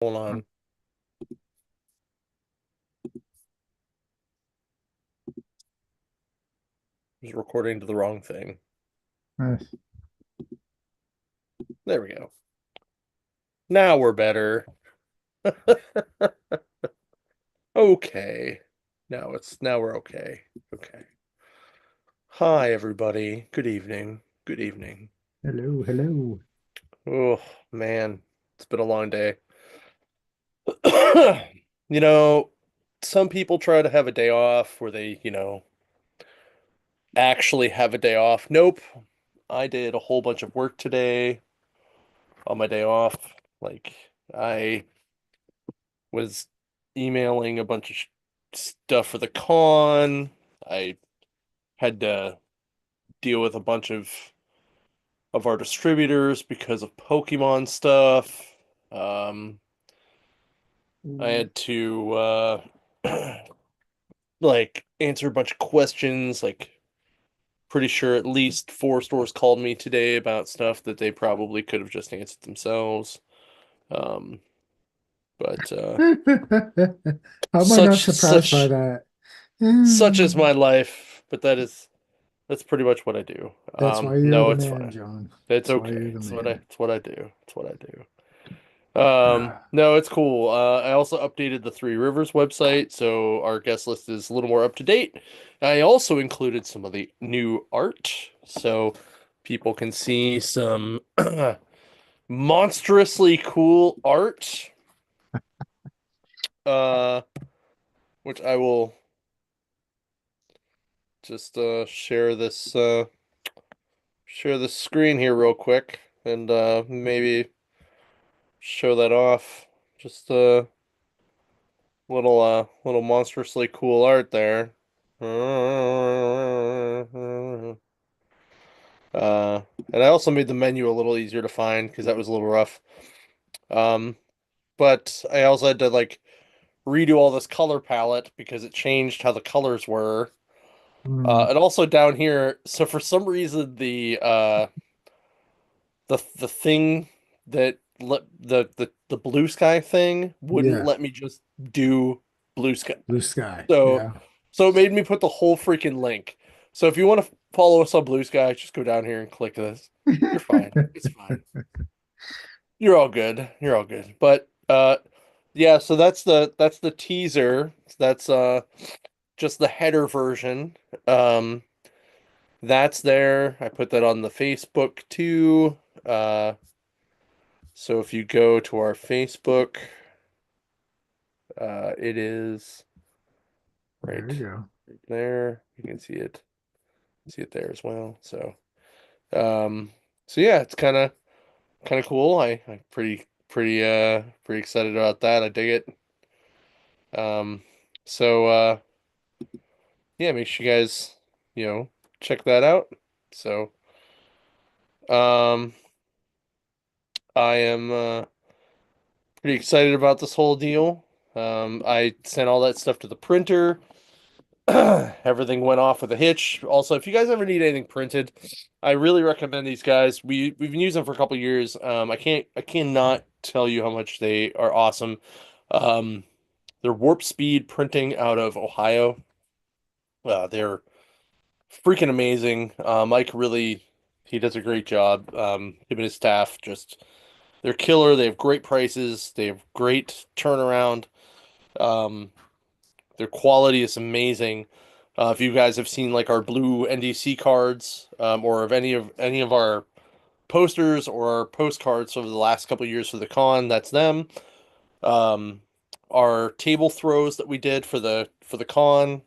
Hold on. I was recording to the wrong thing. Nice. There we go. Now we're better. Okay. Now we're okay. Okay. Hi everybody. Good evening. Good evening. Hello, hello. Oh man, it's been a long day. You know, some people try to have a day off where they, actually have a day off. Nope. I did a whole bunch of work today on my day off. Like I was emailing a bunch of stuff for the con. I had to deal with a bunch of our distributors because of Pokemon stuff. Um, I Mm. had to like answer a bunch of questions. Like, pretty sure at least four stores called me today about stuff that they probably could have just answered themselves. Um, but How am I not such surprised by such that? such is Mm. my life. But that's pretty much what I do. That's why you're No, the it's man, fine. John. It's That's why okay. you're the man. It's what I do. It's what I do. Ah, No, it's cool. I also updated the Three Rivers website, so our guest list is a little more up to date. I also included some of the new art, so people can see some monstrously cool art. Uh, which I will just share this screen here real quick and maybe show that off. Just little monstrously cool art there. Uh, and I also made the menu a little easier to find because that was a little rough. Um, but I also had to like redo all this color palette because it changed how the colors were. mm, And also down here, so for some reason the thing that let the blue sky thing wouldn't yeah, let me just do blue sky. blue sky. So Yeah. so it made me put the whole freaking link. So if you want to follow us on Blue Sky, just go down here and click this. You're fine. It's fine. You're all good. You're all good. But yeah, so that's the teaser. That's just the header version. Um that's there. I put that on the Facebook too. Uh so if you go to our Facebook, it is There right, you go. right there. You can see it there as well. Um, so yeah, it's kind of cool. I'm pretty excited about that. I dig it. Um, so yeah, make sure you guys, you know, check that out. So um I am pretty excited about this whole deal. I sent all that stuff to the printer. Everything went off with a hitch. Also, if you guys ever need anything printed, I really recommend these guys. We've been using them for a couple years. I cannot tell you how much they are awesome. Um, they're Warp Speed printing out of Ohio. They're freaking amazing. Mike really he does a great job. Him and his staff just they're killer. They have great prices. They have great turnaround. Um, Their quality is amazing. If you guys have seen like our blue NDC cards, or of any of our posters or our postcards over the last couple of years for the con, that's them. Um, our table throws that we did for the con,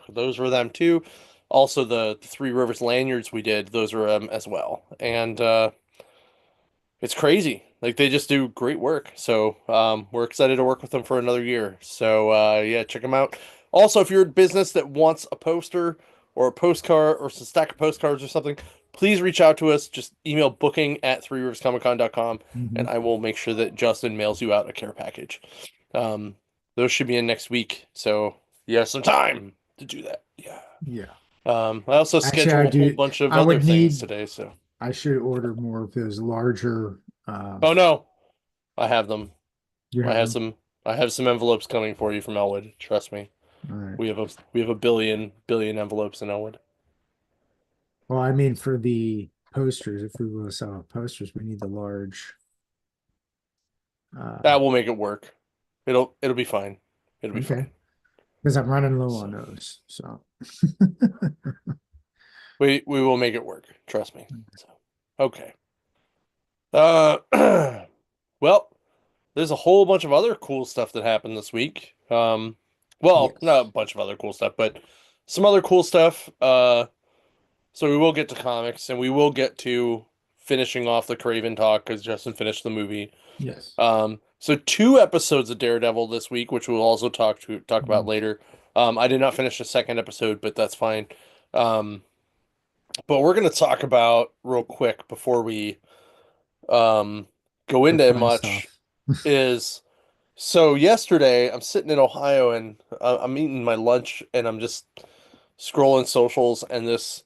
those were them too. Also, the Three Rivers lanyards we did, those were as well. And it's crazy. Like they just do great work. So we're excited to work with them for another year. So yeah, check them out. Also, if you're a business that wants a poster or a postcard or some stack of postcards or something, please reach out to us. Just email booking@threeriverscomiccon.com Hmm. and I will make sure that Justin mails you out a care package. Um, those should be in next week. So you have some time to do that. Yeah. Yeah. I also Actually, I scheduled a whole do. bunch of I other would things need, today. So, I should order more of those larger. oh no, I have them. You I have have them. some envelopes coming for you from Elwood. Trust me. All right. We have a billion envelopes in Elwood. Well, I mean, for the posters, if we want to sell posters, we need the large. Uh, That will make it work. It'll be fine. It'll be okay, fine. because I'm running low on So those. So, we will make it work. Trust me. So okay. Uh well, there's a whole bunch of other cool stuff that happened this week. Well, not a yes, bunch of other cool stuff, but some other cool stuff. So we will get to comics and we will get to finishing off the Kraven talk because Justin finished the movie. yes. So two episodes of Daredevil this week, which we'll also talk about Mm, later. I did not finish the second episode, but that's fine. Um, but we're gonna talk about real quick before we um go the into fun much stuff. is so yesterday I'm sitting in Ohio and I'm eating my lunch and I'm just scrolling socials and this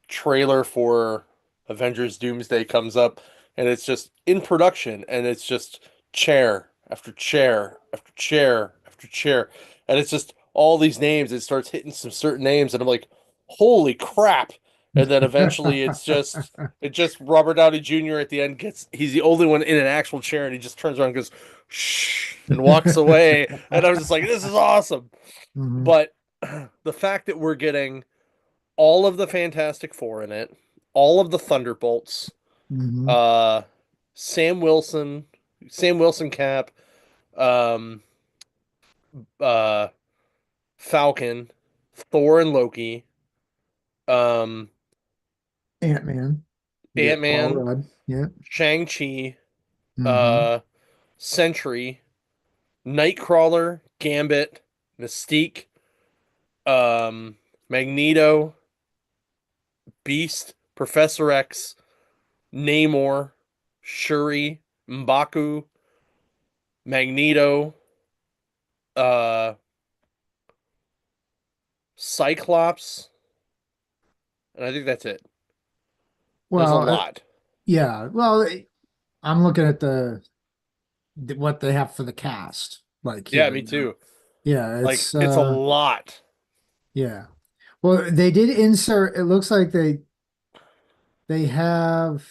trailer for Avengers Doomsday comes up and it's just in production and it's just chair after chair after chair after chair and it's just all these names. It starts hitting some certain names and I'm like, holy crap. And then eventually it's just Robert Downey Jr. at the end gets he's the only one in an actual chair and he just turns around and goes shh and walks away and I was just like, this is awesome. Hmm. But the fact that we're getting all of the Fantastic Four in it, all of the Thunderbolts, Hmm. uh, Sam Wilson, Sam Wilson Cap, um, uh, Falcon, Thor and Loki, um, Ant-Man. You get Paul Ant-Man, Rudd. Yeah. Shang-Chi, Hmm. uh, Sentry, Nightcrawler, Gambit, Mystique, Magneto, Beast, Professor X, Namor, Shuri, M'Baku, Magneto, uh, Cyclops, and I think that's it. There's a Well, lot. yeah. Well, I'm looking at what they have for the cast, like Yeah, here, me too. Yeah, Like it's a lot. yeah. Well, they did insert, it looks like they have,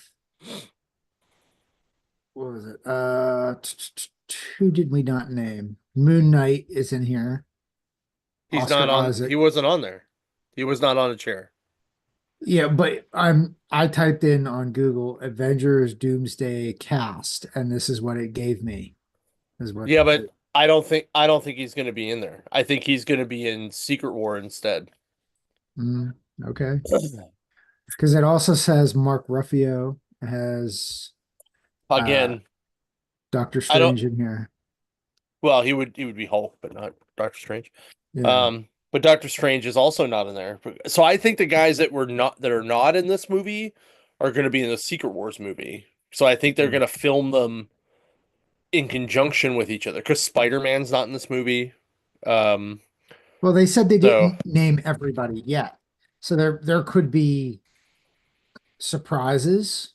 what was it? Who did we not name? Moon Knight is in here. He's not Oscar on. He Isaac. wasn't on there. He was not on a chair. Yeah, but I typed in on Google Avengers Doomsday cast, and this is what it gave me. Is what Yeah, but I don't think he's going to be in there. I think he's going to be in Secret War instead. mm, okay. Because it also says Mark Ruffalo has uh Again, Doctor I don't. Strange in here. Well, he would be Hulk, but not Doctor Strange. Yeah. But Doctor Strange is also not in there. So I think the guys that are not in this movie are going to be in the Secret Wars movie. So I think they're going to film them in conjunction with each other because Spider-Man's not in this movie. Um, Well, they said they so didn't name everybody yet. So there could be surprises.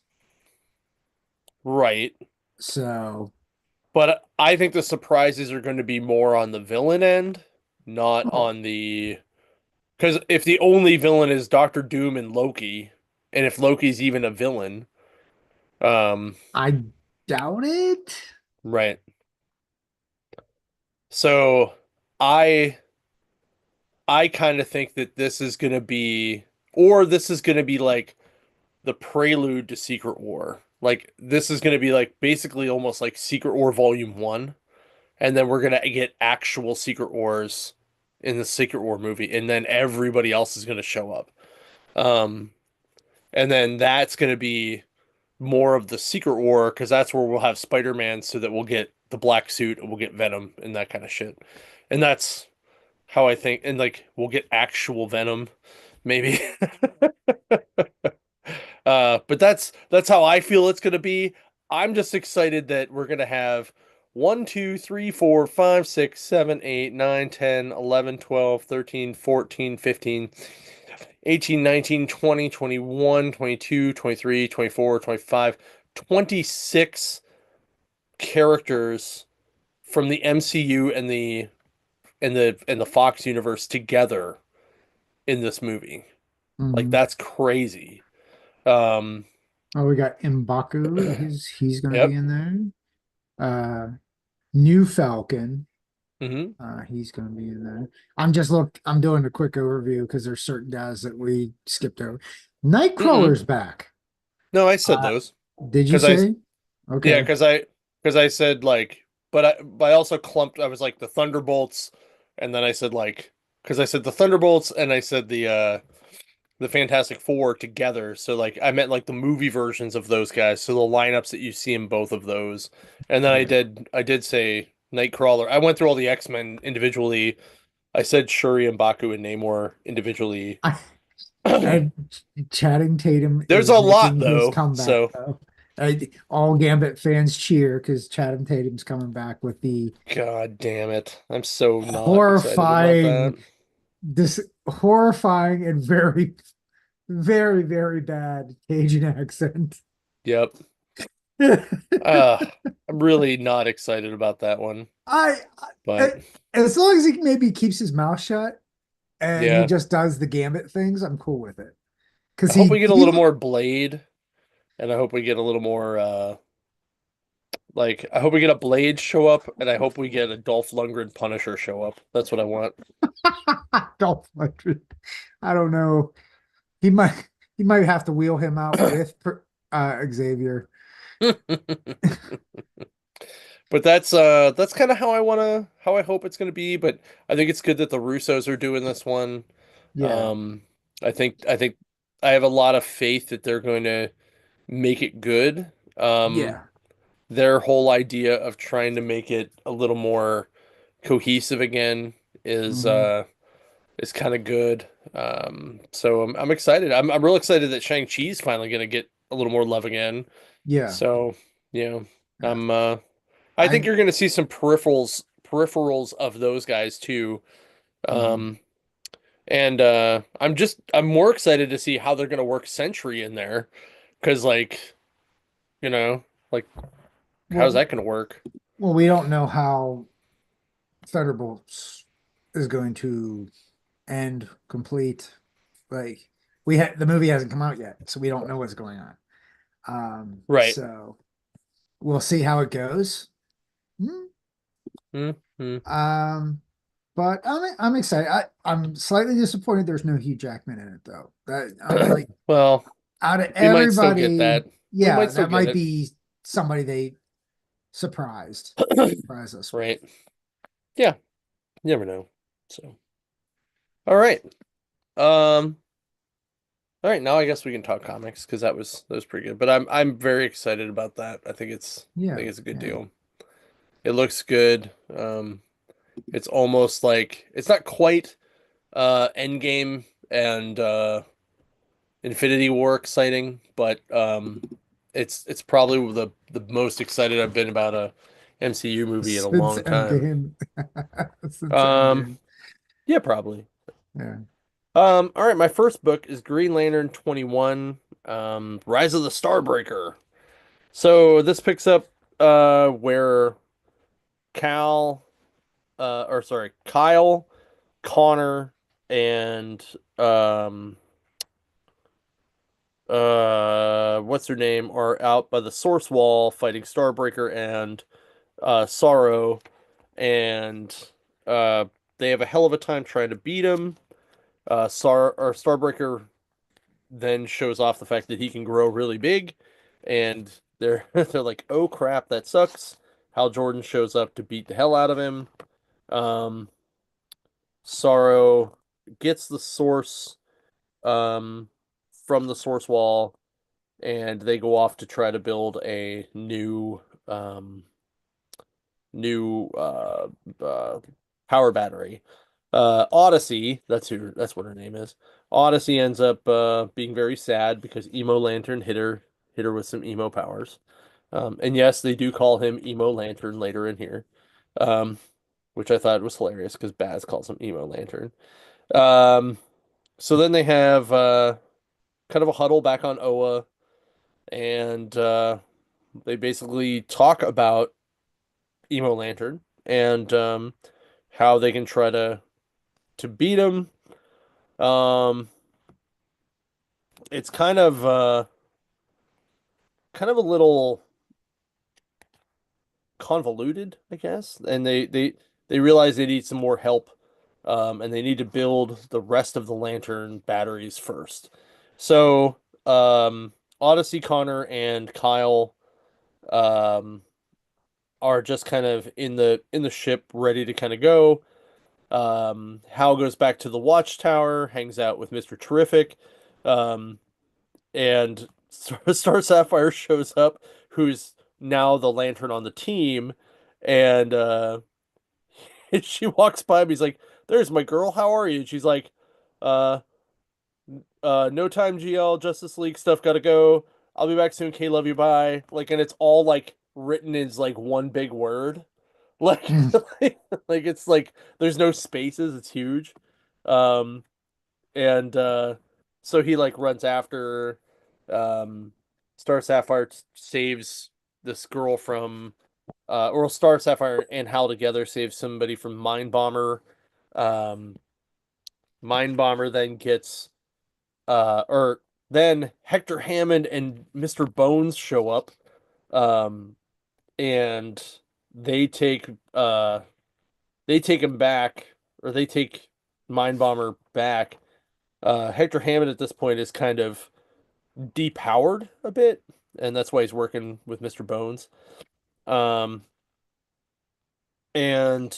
right, So, but I think the surprises are going to be more on the villain end, not oh, on the because if the only villain is Doctor Doom and Loki, and if Loki's even a villain, um, I doubt it. right. So I I kind of think that this is going to be, or this is going to be like the prelude to Secret War. Like this is going to be like basically almost like Secret War Volume 1 and then we're going to get actual Secret Wars in the Secret War movie and then everybody else is going to show up. Um and then that's going to be more of the Secret War because that's where we'll have Spider-Man so that we'll get the black suit and we'll get Venom and that kind of shit. And that's how I think and like we'll get actual Venom maybe. But that's how I feel it's gonna be. I'm just excited that we're gonna have 1, 2, 3, 4, 5, 6, 7, 8, 9, 10, 11, 12, 13, 14, 15, 18, 19, 20, 21, 22, 23, 24, 25, 26 characters from the MCU and the Fox universe together in this movie. Like Hmm. that's crazy. Um, Oh, we got M'Baku. He's going to be yep. in there. Uh, New Falcon. Hmm. He's going to be in there. I'm doing a quick overview because there's certain guys that we skipped over. Mm-mm. Nightcrawler's back. No, I said Uh, those did you because I say? yeah Okay. because I said like but I also clumped. I was like the Thunderbolts, and then I said like because I said the Thunderbolts and I said the Fantastic Four together. So like I meant like the movie versions of those guys. So the lineups that you see in both of those. And then Yeah. I did say Nightcrawler. I went through all the X-Men individually. I said Shuri and Baku and Namor individually. I, and Channing Tatum There's is a lot making his though. comeback, So though. All Gambit fans cheer because Channing Tatum's coming back with the God damn it. I'm so not excited about that. horrifying, this horrifying and very, very, very bad Cajun accent. Yep. I'm really not excited about that one. I, But I, as long as he maybe keeps his mouth shut and he yeah. just does the Gambit things, I'm cool with it. I Because hope we get a little more Blade, and I hope we get a little more like I hope we get a Blade show up, and I hope we get a Dolph Lundgren Punisher show up. That's what I want. Dolph Lundgren. I don't know. He might he might have to wheel him out with Xavier. But that's kind of how I hope it's gonna be. But I think it's good that the Russos are doing this one. Yeah. Um, I think I have a lot of faith that they're going to make it good. Um, Yeah. their whole idea of trying to make it a little more cohesive again is Mhm. uh is kind of good. So I'm excited. I'm real excited that Shang-Chi's finally gonna get a little more love again. Yeah. So, you know, Yeah. I'm I think I you're gonna see some peripherals of those guys too. mhm. Um, and I'm more excited to see how they're gonna work Sentry in there, because like, you know, like how's Well, that gonna work? we don't know how Thunderbolts is going to end complete. Like the movie hasn't come out yet, so we don't know what's going on. Right. So we'll see how it goes. Hmm. Mm-hmm. Um, but I'm excited. I'm slightly disappointed there's no Hugh Jackman in it though. That I'm like Well, out of we might still get everybody, that. We yeah, might still that get might it. be somebody they surprise us with. Right. Yeah. You never know. So, all right. Um, all right, now I guess we can talk comics because that was pretty good. But I'm very excited about that. I Yeah, think it's a good yeah. deal. It looks good. It's almost like it's not quite Endgame and Infinity War exciting, but it's probably the most excited I've been about a MCU movie in a Since long time. Endgame. Since Um, Endgame. yeah, probably. Yeah. All right, my first book is Green Lantern 21, Rise of the Starbreaker. So this picks up where Cal or sorry, Kyle, Connor, and um what's her name are out by the Source Wall fighting Starbreaker and Sorrow, and uh they have a hell of a time trying to beat him. Starbreaker then shows off the fact that he can grow really big, and they're they're like, "Oh crap, that sucks." Hal Jordan shows up to beat the hell out of him. Um, Sorrow gets the source um, from the source wall, and they go off to try to build a um, new uh, power battery. Odyssey, that's what her name is. Odyssey ends up being very sad because Emo Lantern hit her with some emo powers. And yes, they do call him Emo Lantern later in here, um, which I thought was hilarious because Baz calls him Emo Lantern. Um, so then they have kind of a huddle back on Oa, and they basically talk about Emo Lantern and how they can try to beat him. Um, it's kind of a little convoluted, I guess, and they realize they need some more help, and they need to build the rest of the lantern batteries first. So, Odyssey, Connor, and Kyle um, are just kind of in the ship, ready to kind of go. Hal goes back to the watchtower, hangs out with Mr. Terrific, um, and Star Sapphire shows up, who's now the lantern on the team, and and she walks by him. He's like, "There's my girl. How are you?" And she's like, "Uh, no time, GL. Justice League stuff. Gotta go. I'll be back soon. K, love you. Bye." Like, and it's all like written as like one big word. Like, Hmm. like it's like there's no spaces. It's huge. Um, and so he like runs after um Star Sapphire saves this girl from or Star Sapphire and Hal together save somebody from Mind Bomber. Mind Bomber then gets or then Hector Hammond and Mr. Bones show up, um and they take uh they take him back, or they take Mind Bomber back. Hector Hammond at this point is kind of depowered a bit, and that's why he's working with Mr. Bones. Um, and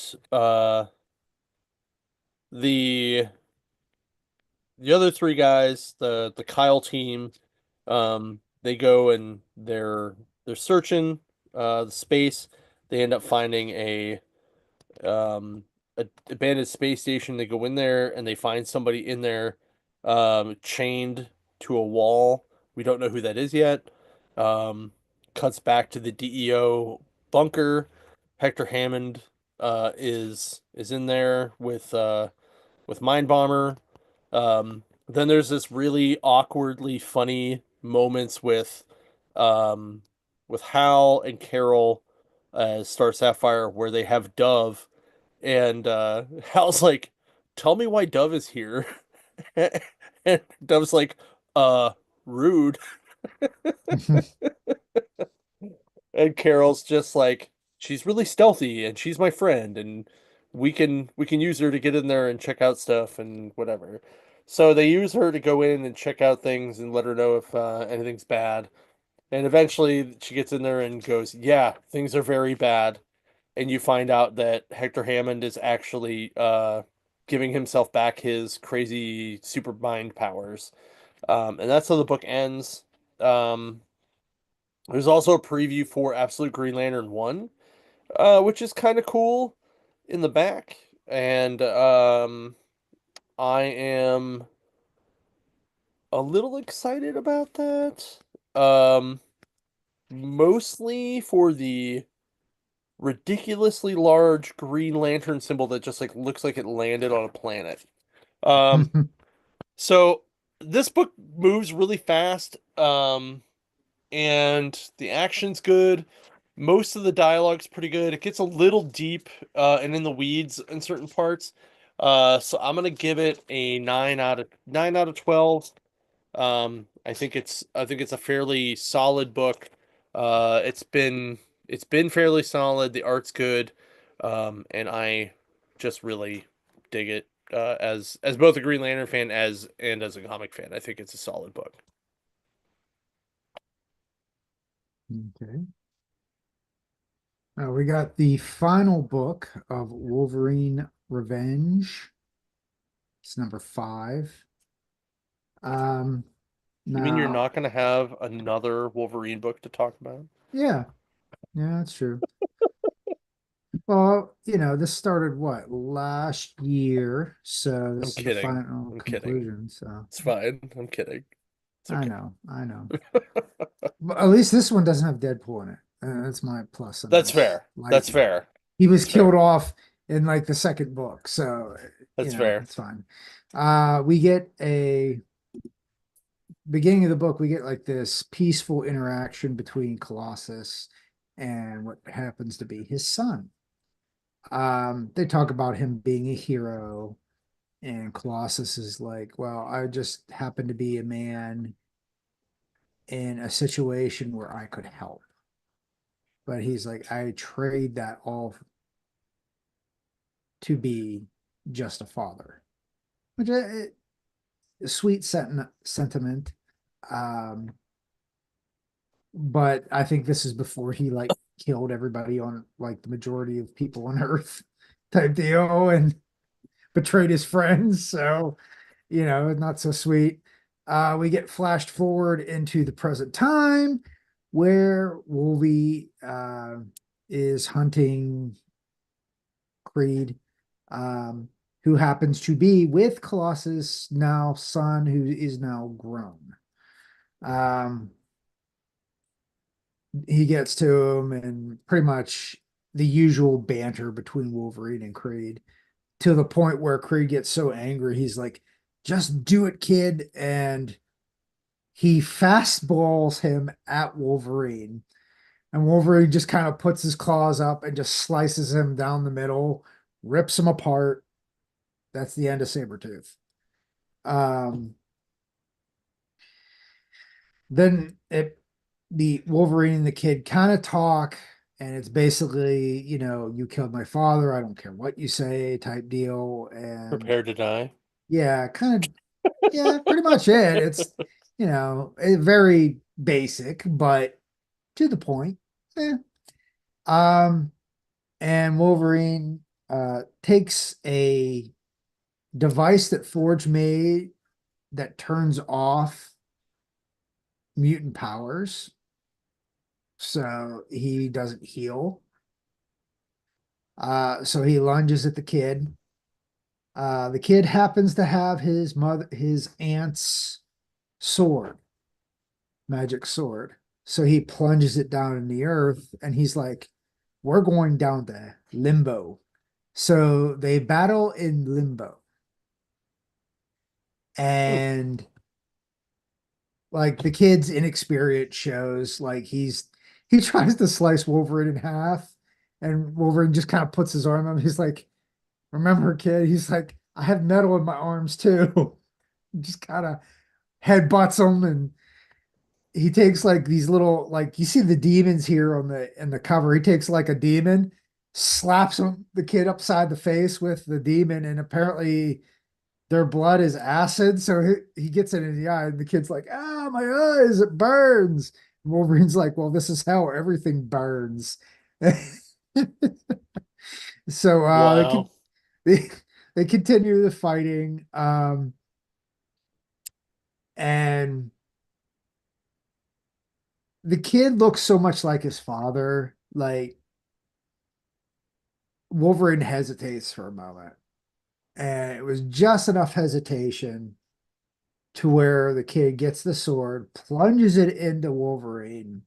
the the other three guys, the Kyle team, they go and they're searching the space. They end up finding um a abandoned space station. They go in there and they find somebody in there chained to a wall. We don't know who that is yet. Um, Cuts back to the DEO bunker. Hector Hammond is in there with Mind Bomber. Then there's this really awkwardly funny moments um with Hal and Carol as Star Sapphire, where they have Dove, and Hal's like, "Tell me why Dove is here." And Dove's like, "Uh, rude." And Carol's just like, "She's really stealthy and she's my friend, and we can use her to get in there and check out stuff and whatever." So they use her to go in and check out things and let her know if anything's bad. And eventually she gets in there and goes, "Yeah, things are very bad." And you find out that Hector Hammond is actually giving himself back his crazy super mind powers. And that's how the book ends. Um, there's also a preview for Absolute Green Lantern 1, which is kind of cool in the back. And I am a little excited about that. Um, Mostly for the ridiculously large Green Lantern symbol that just like looks like it landed on a planet. Um, so this book moves really fast, and the action's good. Most of the dialogue's pretty good. It gets a little deep, and in the weeds in certain parts. So I'm gonna give it a 9 out of 12. I think it's a fairly solid book. It's been fairly solid. The art's good, and I just really dig it. As both a Green Lantern fan as a comic fan, I think it's a solid book. Okay. We got the final book of Wolverine Revenge. It's number 5. Um, You mean you're Now, not gonna have another Wolverine book to talk about? yeah, yeah, that's true. Well, this started what, last year, so I'm this is the kidding. final I'm kidding. conclusion. So It's fine. I'm kidding. It's I okay. know, I know. But at least this one doesn't have Deadpool in it. That's my plus on That's this. fair. Like, That's fair. he was That's killed fair. off in like the second book, so That's fair. it's fine. We get a beginning of the book, we get like this peaceful interaction between Colossus and what happens to be his son. They talk about him being a hero, and Colossus is like, well, I just happen to be a man in a situation where I could help. But he's like, I trade that all to be just a father, which is a sweet sentiment. Um, but I think this is before he like killed everybody on like the majority of people on Earth type deal and betrayed his friends. So, not so sweet. We get flashed forward into the present time where Wolvie is hunting Creed, um, who happens to be with Colossus' now son, who is now grown. Um, he gets to him and pretty much the usual banter between Wolverine and Creed to the point where Creed gets so angry, he's like, just do it, kid. And he fastballs him at Wolverine. And Wolverine just kind of puts his claws up and just slices him down the middle, rips him apart. That's the end of Sabretooth. Um, then the Wolverine and the kid kind of talk, and it's basically, you killed my father. I don't care what you say, type deal. And Prepare to die. yeah, kind of, yeah, pretty much it. It's, very basic, but to the point. Yeah. Um, and Wolverine takes a device that Forge made that turns off mutant powers, so he doesn't heal. So he lunges at the kid. The kid happens to have his aunt's sword, magic sword. So he plunges it down in the earth, and he's like, "We're going down to limbo." So they battle in limbo, Hmm. and like the kid's inexperience shows, like he tries to slice Wolverine in half, and Wolverine just kind of puts his arm on him. He's like, "Remember, kid?" He's like, "I have metal in my arms too." Just kind of headbutts him, and he takes like these little, like you see the demons here on the in the cover. He takes like a demon, slaps the kid upside the face with the demon, and apparently their blood is acid. So he gets it in the eye, and the kid's like, "Ah, my eyes, it burns." And Wolverine's like, "Well, this is how everything burns." So Wow. they, they continue the fighting. And the kid looks so much like his father. Like Wolverine hesitates for a moment, and it was just enough hesitation to where the kid gets the sword, plunges it into Wolverine,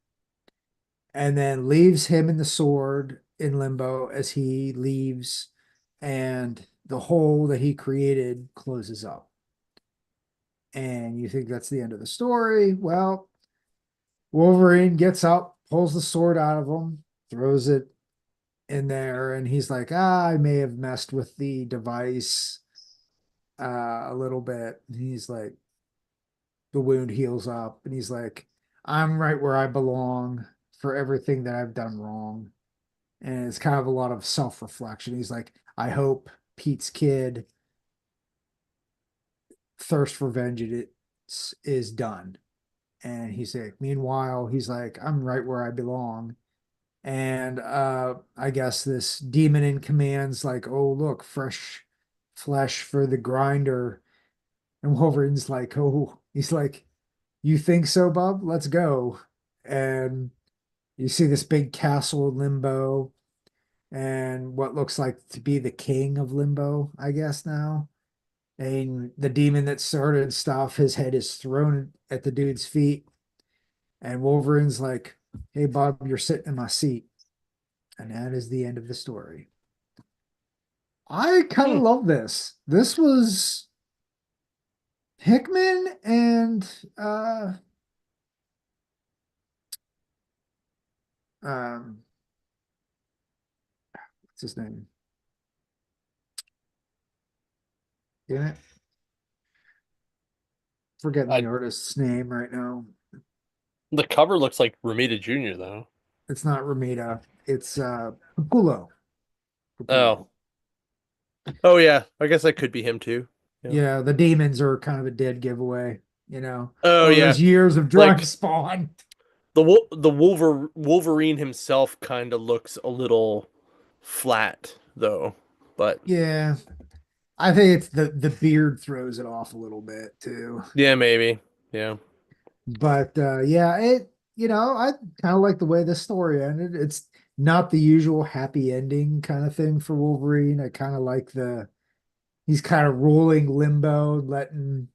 and then leaves him and the sword in limbo as he leaves, and the hole that he created closes up. And you think that's the end of the story. Well, Wolverine gets up, pulls the sword out of him, throws it in there, and he's like, I may have messed with the device a little bit. And he's like, the wound heals up, and he's like, I'm right where I belong for everything that I've done wrong. And it's kind of a lot of self-reflection. He's like, I hope Pete's kid thirst for vengeance is done. And he's like, meanwhile, he's like, I'm right where I belong. And I guess this demon in command's like, oh, look, fresh flesh for the grinder. And Wolverine's like, oh, he's like, you think so, Bub? Let's go. And you see this big castle in Limbo and what looks like to be the king of Limbo, I guess now. And the demon that started stuff, his head is thrown at the dude's feet. And Wolverine's like, hey, Bob, you're sitting in my seat. And that is the end of the story. I kind of Hmm. love this. This was Hickman and um what's his name? Damn it. Forgetting the I artist's name right now. The cover looks like Ramita Jr. though. It's not Ramita. It's Capullo. Oh. Capullo. Oh yeah, I guess that could be him too. Yeah. Yeah, the demons are kind of a dead giveaway, you know. Oh All yeah. those years of drawing Like Spawn. the Wolverine himself kind of looks a little flat though. But Yeah, I think it's the beard throws it off a little bit too. yeah, maybe. Yeah. But yeah, I kind of like the way the story ended. It's not the usual happy ending kind of thing for Wolverine. I kind of like the he's kind of ruling limbo, letting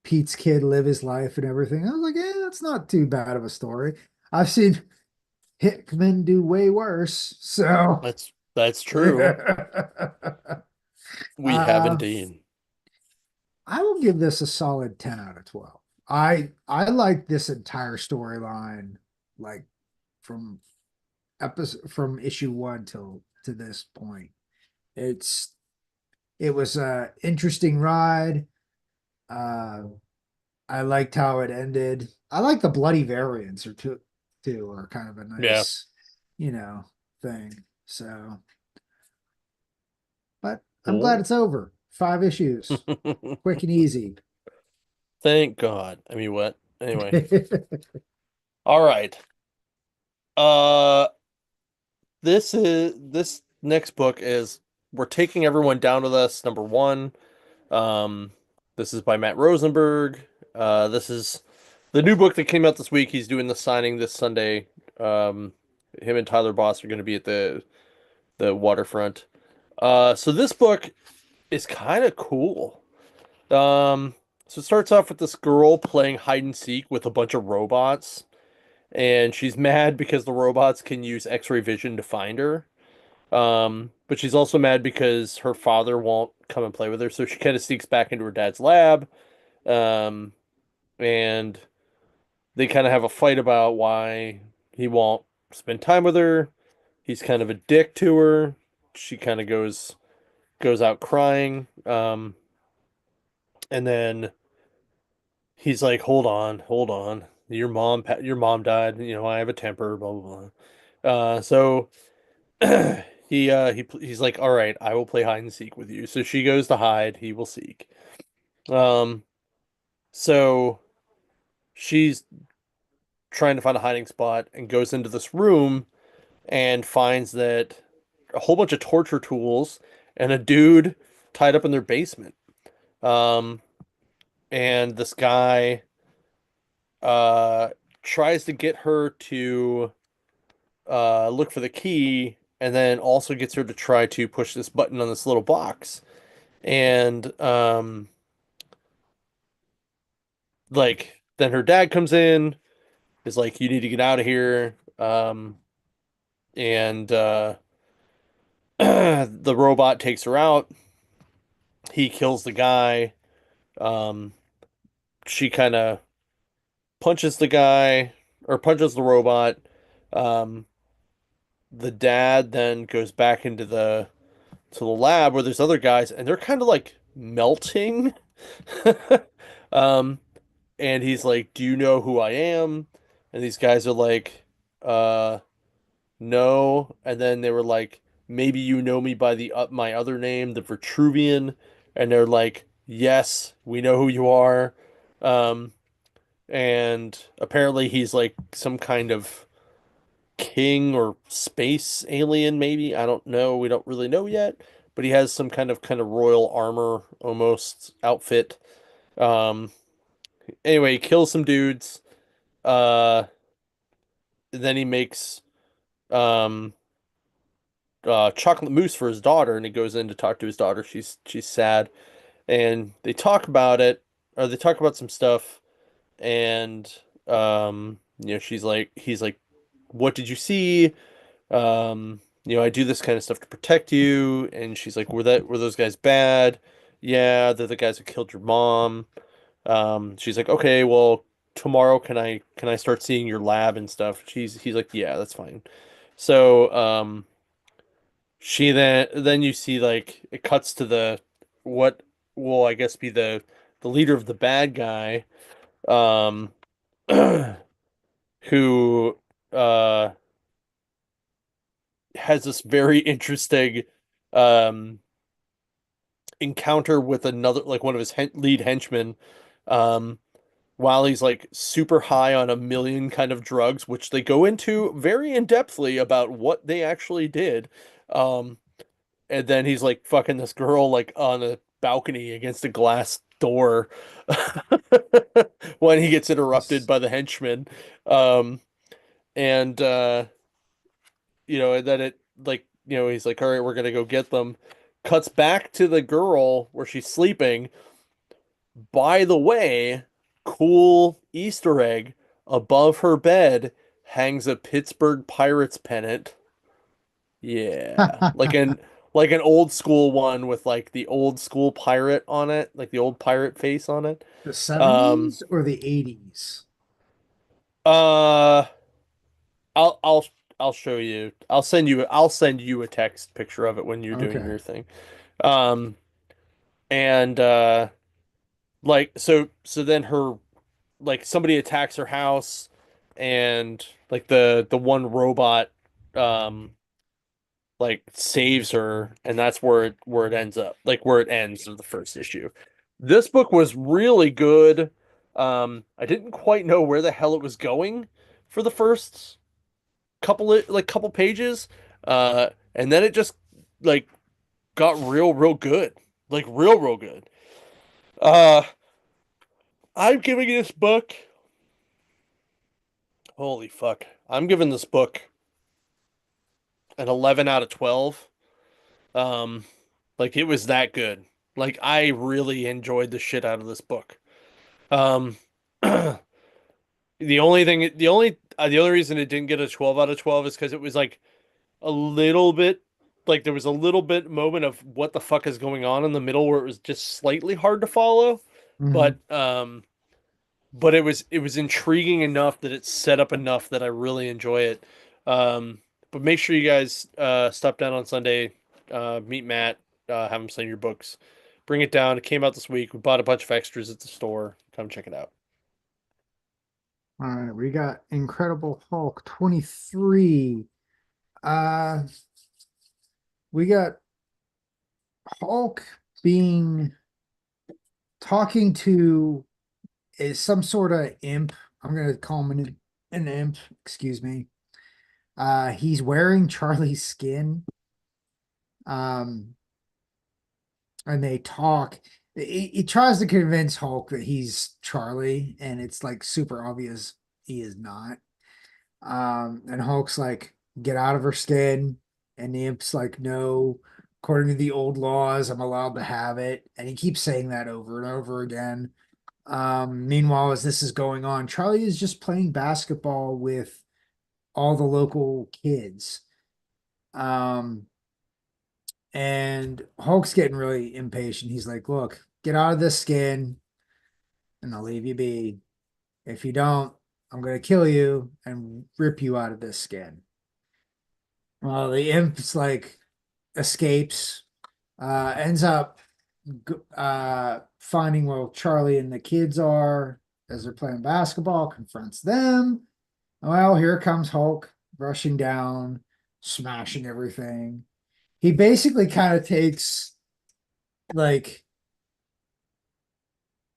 Pete's kid live his life and everything. I was like, yeah, that's not too bad of a story. I've seen Hickman do way worse. So That's true. uh, We have indeed. I will give this a solid 10 out of 12. I like this entire storyline, like from from issue one till to this point. It's it was a interesting ride. Uh I liked how it ended. I like the bloody variants or too are kind of a Yeah. nice, you know, thing. So, but I'm glad Cool. it's over. 5 issues, quick and easy. Thank God. I mean, what? Anyway. All right. Uh, this next book is We're Taking Everyone Down with Us, number one. This is by Matt Rosenberg. This is the new book that came out this week. He's doing the signing this Sunday. Um, him and Tyler Boss are going to be at the waterfront. So this book is kind of cool. So it starts off with this girl playing hide and seek with a bunch of robots, and she's mad because the robots can use X-ray vision to find her. But she's also mad because her father won't come and play with her, so she kind of sneaks back into her dad's lab. Um, and they kind of have a fight about why he won't spend time with her. He's kind of a dick to her. She kind of goes out crying. And then he's like, "Hold on, hold on. Your mom died. You know, I have a temper. Blah blah blah." So he's like, "All right, I will play hide and seek with you." So she goes to hide. He will seek. Um, so she's trying to find a hiding spot and goes into this room and finds that a whole bunch of torture tools and a dude tied up in their basement. Um, and this guy uh tries to get her to look for the key and then also gets her to try to push this button on this little box. And like then her dad comes in, is like, you need to get out of here. And the robot takes her out. He kills the guy. Um, she kind of punches the guy or punches the robot. Um, the dad then goes back into the lab where there's other guys and they're kind of like melting. Um, and he's like, "Do you know who I am?" And these guys are like, "Uh, no." And then they were like, "Maybe you know me by the my other name, the Vitruvian." And they're like, "Yes, we know who you are." Um, and apparently he's like some kind of king or space alien, maybe. I don't know. We don't really know yet, but he has some kind of royal armor almost outfit. Um, anyway, he kills some dudes. Uh, then he makes um chocolate mousse for his daughter, and he goes in to talk to his daughter. She's sad, and they talk about it, or they talk about some stuff, and he's like, "What did you see?" I do this kind of stuff to protect you. And she's like, were those guys bad? Yeah, they're the guys who killed your mom. She's like, okay, well, tomorrow can I start seeing your lab and stuff? He's like, yeah, that's fine. So she then you see like it cuts to what will I guess be the leader of the bad guy, um, who uh has this very interesting um encounter with another like one of his lead henchmen, um, while he's like super high on a million kind of drugs, which they go into very in-depthly about what they actually did. Um, and then he's like fucking this girl like on a balcony against a glass door when he gets interrupted by the henchman. Um, and and then it like, he's like, all right, we're gonna go get them. Cuts back to the girl where she's sleeping. By the way, cool Easter egg, above her bed hangs a Pittsburgh Pirates pennant. Yeah. Like an old school one with like the old school pirate on it, like the old pirate face on it. The Um 70s or the 80s? uh I'll I'll show you. I'll send you a text picture of it when you're doing Okay. your thing. Um and like so then her like somebody attacks her house and like the one robot um like saves her, and that's where it ends up, like where it ends of the first issue. This book was really good. I didn't quite know where the hell it was going for the first couple pages. And then it just like got real good. Like real good. Uh I'm giving this book, holy fuck. I'm giving this book an 11 out of 12. Um, like it was that good. Like I really enjoyed the shit out of this book. Um, the only reason it didn't get a 12 out of 12 is because it was like a little bit, like there was a little bit moment of what the fuck is going on in the middle where it was just slightly hard to follow. Hmm. But but it was intriguing enough that it set up enough that I really enjoy it. But make sure you guys stop down on Sunday, meet Matt, have him sign your books, bring it down. It came out this week. We bought a bunch of extras at the store. Come check it out. All right, we got Incredible Hulk 23. Uh, we got Hulk being talking to is some sort of imp. I'm gonna call him an imp, excuse me. He's wearing Charlie's skin. Um, and they talk. He tries to convince Hulk that he's Charlie, and it's like super obvious he is not. And Hulk's like, get out of her skin. And the imp's like, no, according to the old laws, I'm allowed to have it. And he keeps saying that over and over again. Meanwhile, as this is going on, Charlie is just playing basketball with all the local kids. Um, and Hulk's getting really impatient. He's like, look, get out of this skin and I'll leave you be. If you don't, I'm going to kill you and rip you out of this skin. Well, the imp's like escapes, ends up finding where Charlie and the kids are as they're playing basketball, confronts them. Well, here comes Hulk rushing down, smashing everything. He basically kind of takes like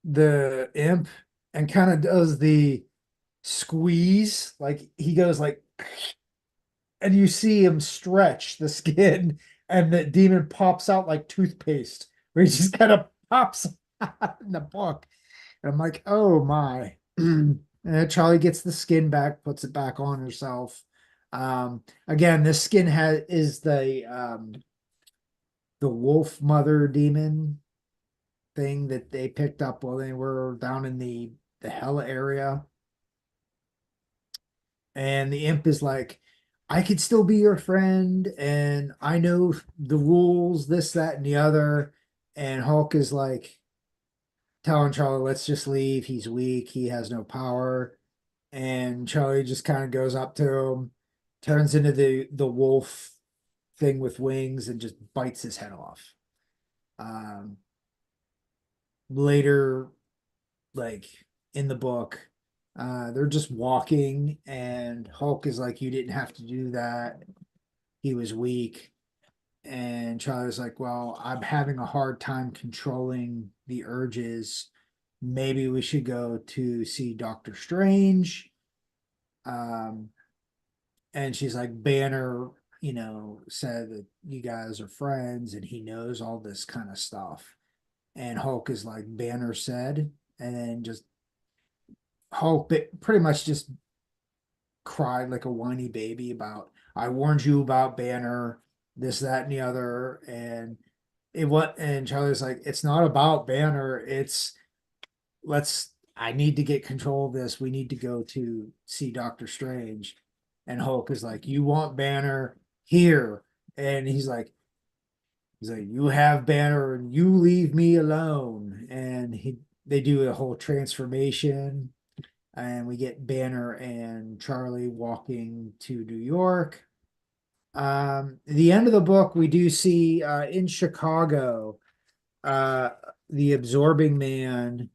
the imp and kind of does the squeeze. Like he goes like, and you see him stretch the skin, and the demon pops out like toothpaste, where he just kind of pops out in the book. And I'm like, oh my. And then Charlie gets the skin back, puts it back on herself. Again, this skin is the wolf mother demon thing that they picked up while they were down in the hell area. And the imp is like, I could still be your friend, and I know the rules, this, that, and the other. And Hulk is like telling Charlie, let's just leave. He's weak, he has no power. And Charlie just kind of goes up to him, turns into the wolf thing with wings, and just bites his head off. Um, later, like in the book, they're just walking, and Hulk is like, "You didn't have to do that. He was weak." And Charlie's like, "Well, I'm having a hard time controlling the urges. Maybe we should go to see Doctor Strange." Um, and she's like, "Banner, said that you guys are friends and he knows all this kind of stuff." And Hulk is like, "Banner said," and then just Hulk pretty much just cried like a whiny baby about, "I warned you about Banner, this, that, and the other." And Charlie's like, "It's not about Banner. I need to get control of this. We need to go to see Doctor Strange." And Hulk is like, "You want Banner here." And he's like, "You have Banner and you leave me alone." And they do a whole transformation, and we get Banner and Charlie walking to New York. The end of the book, we do see in Chicago, uh, the Absorbing Man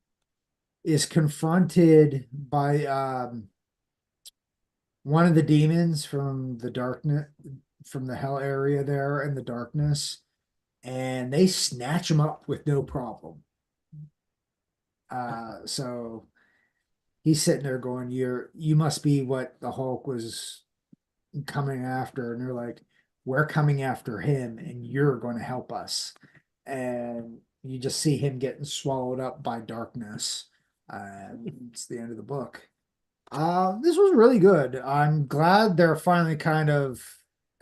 is confronted by one of the demons from the darkness, from the hell area there in the darkness, and they snatch him up with no problem. So he's sitting there going, you must be what the Hulk was coming after." And they're like, "We're coming after him and you're going to help us." And you just see him getting swallowed up by darkness. It's the end of the book. This was really good. I'm glad they're finally kind of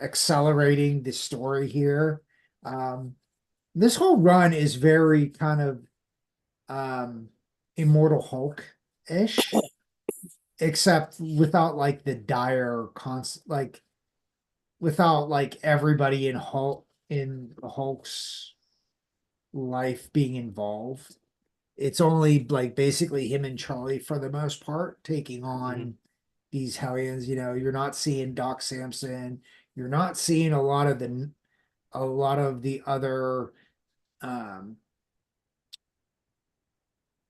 accelerating the story here. Um, this whole run is very kind of um, Immortal Hulk-ish, except without like the dire like without like everybody in Hulk's life being involved. It's only like basically him and Charlie for the most part taking Hmm. on these hellions. You're not seeing Doc Samson. You're not seeing a lot of the other um,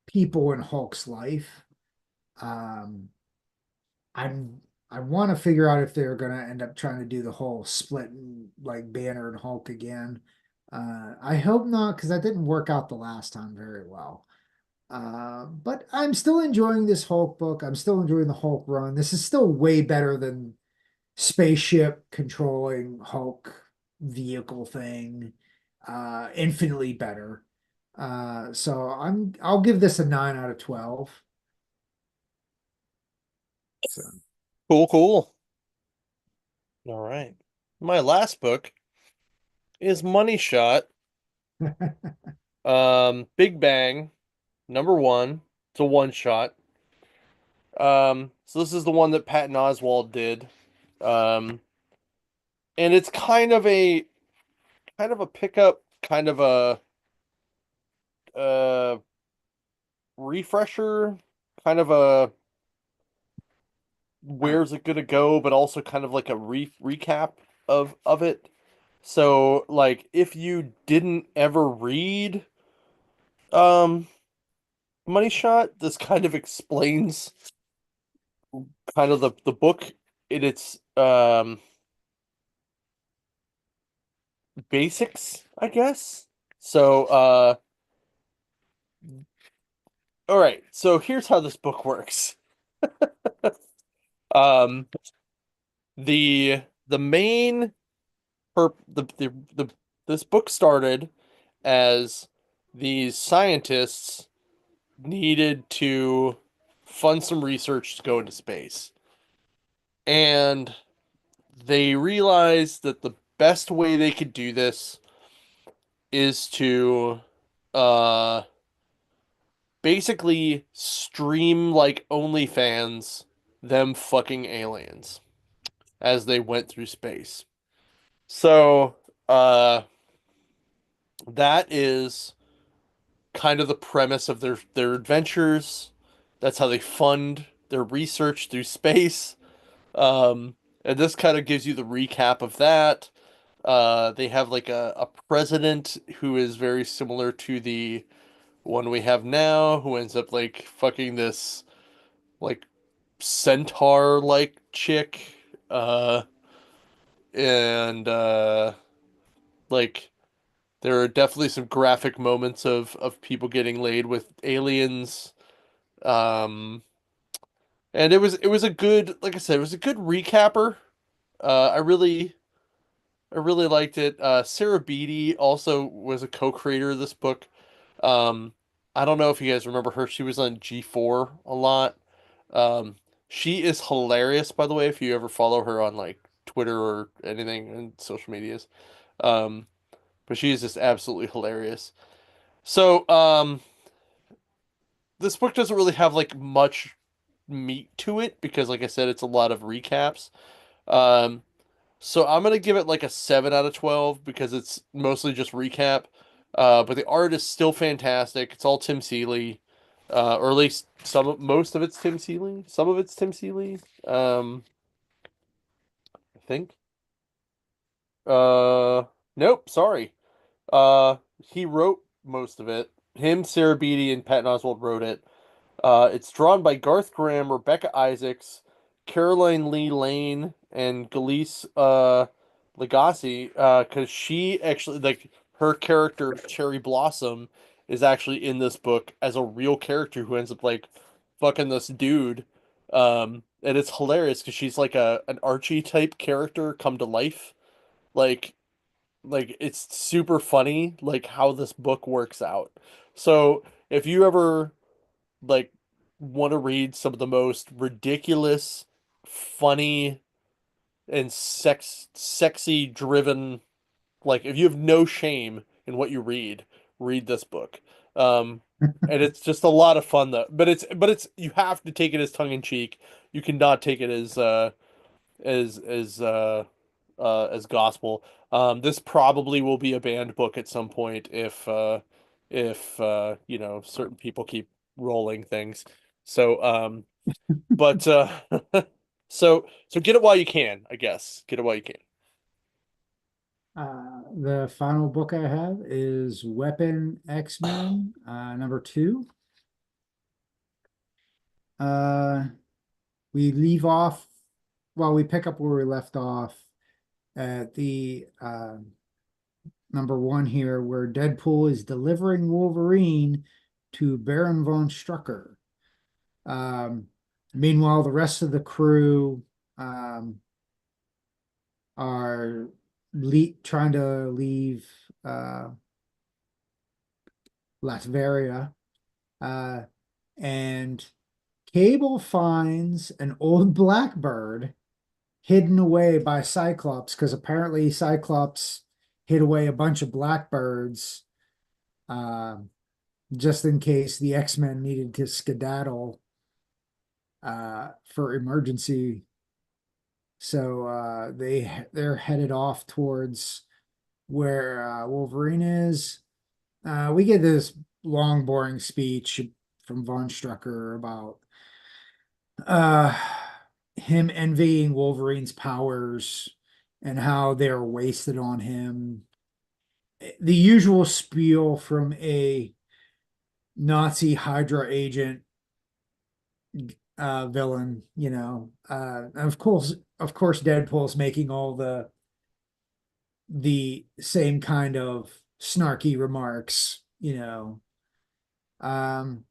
people in Hulk's life. Um, I'm I want to figure out if they're gonna end up trying to do the whole split and like Banner and Hulk again. I hope not, because that didn't work out the last time very well. But I'm still enjoying this Hulk book. I'm still enjoying the Hulk run. This is still way better than spaceship controlling Hulk vehicle thing. Infinitely better. So I'll give this a 9 out of 12. So Cool, cool. All right. My last book is Money Shot. Big Bang, number one. It's a one shot. So this is the one that Patton Oswalt did. Um, and it's kind of a pickup, kind of a uh refresher, kind of a where's it gonna go, but also kind of like a recap of it. So like if you didn't ever read um Money Shot, this kind of explains kind of the book in its basics, I guess. So all right, so here's how this book works. Um the main the this book started as these scientists needed to fund some research to go into space. And they realized that the best way they could do this is to uh basically stream like OnlyFans them fucking aliens as they went through space. So that is kind of the premise of their adventures. That's how they fund their research through space. And this kind of gives you the recap of that. They have like a president who is very similar to the one we have now, who ends up like fucking this like centaur like chick, uh, and like there are definitely some graphic moments of people getting laid with aliens. And it was a good, like I said, it was a good recapper. Uh, I really I really liked it. Sarah Beatty also was a co-creator of this book. Um, I don't know if you guys remember her. She was on G4 a lot. Um, she is hilarious, by the way, if you ever follow her on like Twitter or anything in social medias. Um, but she is just absolutely hilarious. So, this book doesn't really have like much meat to it because, like I said, it's a lot of recaps. Um, So I'm gonna give it like a 7 out of 12 because it's mostly just recap. But the art is still fantastic. It's all Tim Seeley. Or at least most of it's Tim Seeley. Some of it's Tim Seeley. I think. Uh, nope, sorry. He wrote most of it. Him, Sarah Beatty, and Patton Oswalt wrote it. It's drawn by Garth Graham, Rebecca Isaacs, Caroline Lee Lane, and Gilles Legacy. Because she actually like her character Cherry Blossom is actually in this book as a real character who ends up like fucking this dude. And it's hilarious because she's like a an Archie type character come to life. Like it's super funny like how this book works out. So if you ever like want to read some of the most ridiculous, funny, and sexy driven, like if you have no shame in what you read, read this book. Um and it's just a lot of fun though. But it's you have to take it as tongue in cheek. You cannot take it as gospel. This probably will be a banned book at some point if you know certain people keep rolling things. So but so get it while you can, I guess. Get it while you can. The final book I have is Weapon X-Men, number two. Uh, we leave off, well, we pick up where we left off at the number one here, where Deadpool is delivering Wolverine to Baron von Strucker. Um, Meanwhile, the rest of the crew are trying to leave uh, Latveria, uh, and Cable finds an old blackbird hidden away by Cyclops because apparently Cyclops hid away a bunch of blackbirds uh, just in case the X-Men needed to skedaddle for emergency. So they're headed off towards where Wolverine is. We get this long, boring speech from Von Strucker about uh, him envying Wolverine's powers and how they're wasted on him. The usual spiel from a Nazi Hydra agent villain, you know. Of course, Deadpool's making all the same kind of snarky remarks, you know. Um,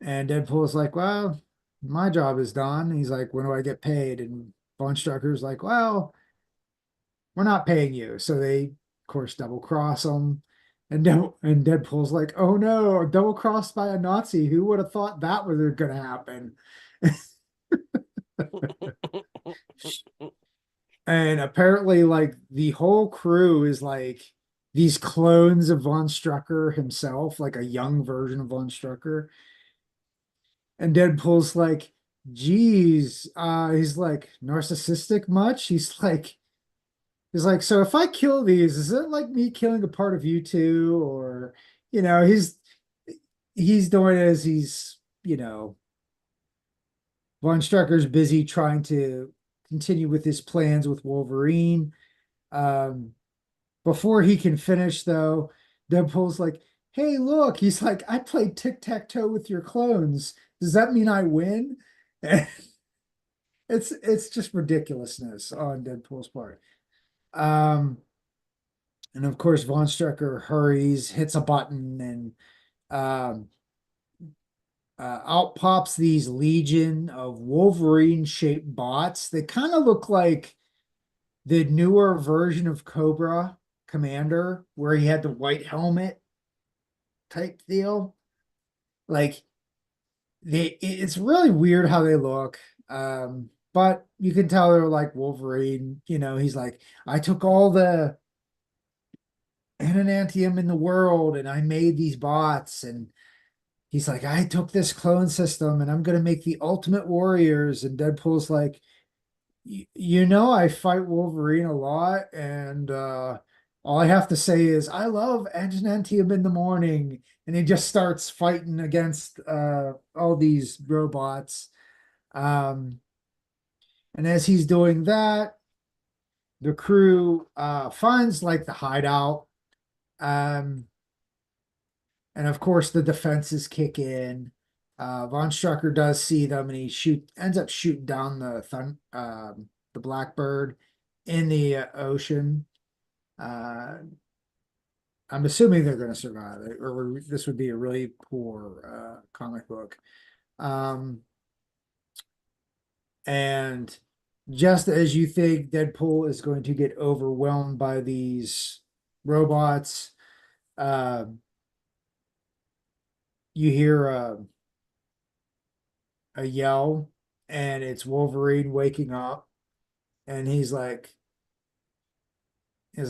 and Deadpool's like, well, my job is done. He's like, when do I get paid? And Von Strucker's like, well, we're not paying you. So they, of course, double cross him. And Deadpool's like, oh no, double crossed by a Nazi. Who would have thought that was going to happen? And apparently, like the whole crew is like these clones of Von Strucker himself, like a young version of Von Strucker. And Deadpool's like, geez, he's like narcissistic much? He's like, so if I kill these, is it like me killing a part of you too? Or, you know, he's doing it as Von Strucker's busy trying to continue with his plans with Wolverine. Um, Before he can finish, though, Deadpool's like, hey, look, he's like, I played tic-tac-toe with your clones. Does that mean I win? And it's just ridiculousness on Deadpool's part. Um, and of course, Von Strucker hurries, hits a button, and um, out pops these legion of Wolverine-shaped bots. They kind of look like the newer version of Cobra Commander, where he had the white helmet type deal. Like it's really weird how they look. But you can tell they're like Wolverine. He's like, I took all the enantium in the world and I made these bots. And he's like, I took this clone system and I'm gonna make the ultimate warriors. And Deadpool's like, I fight Wolverine a lot, and all I have to say is I love Antium in the morning, and he just starts fighting against all these robots. Um, and as he's doing that, the crew finds like the hideout, um, and of course the defenses kick in. Von Strucker does see them, and he ends up shooting down the Blackbird in the ocean. Uh, I'm assuming they're going to survive it, or this would be a really poor comic book. Um, and just as you think Deadpool is going to get overwhelmed by these robots, uh, you hear a yell, and it's Wolverine waking up, and he's like, I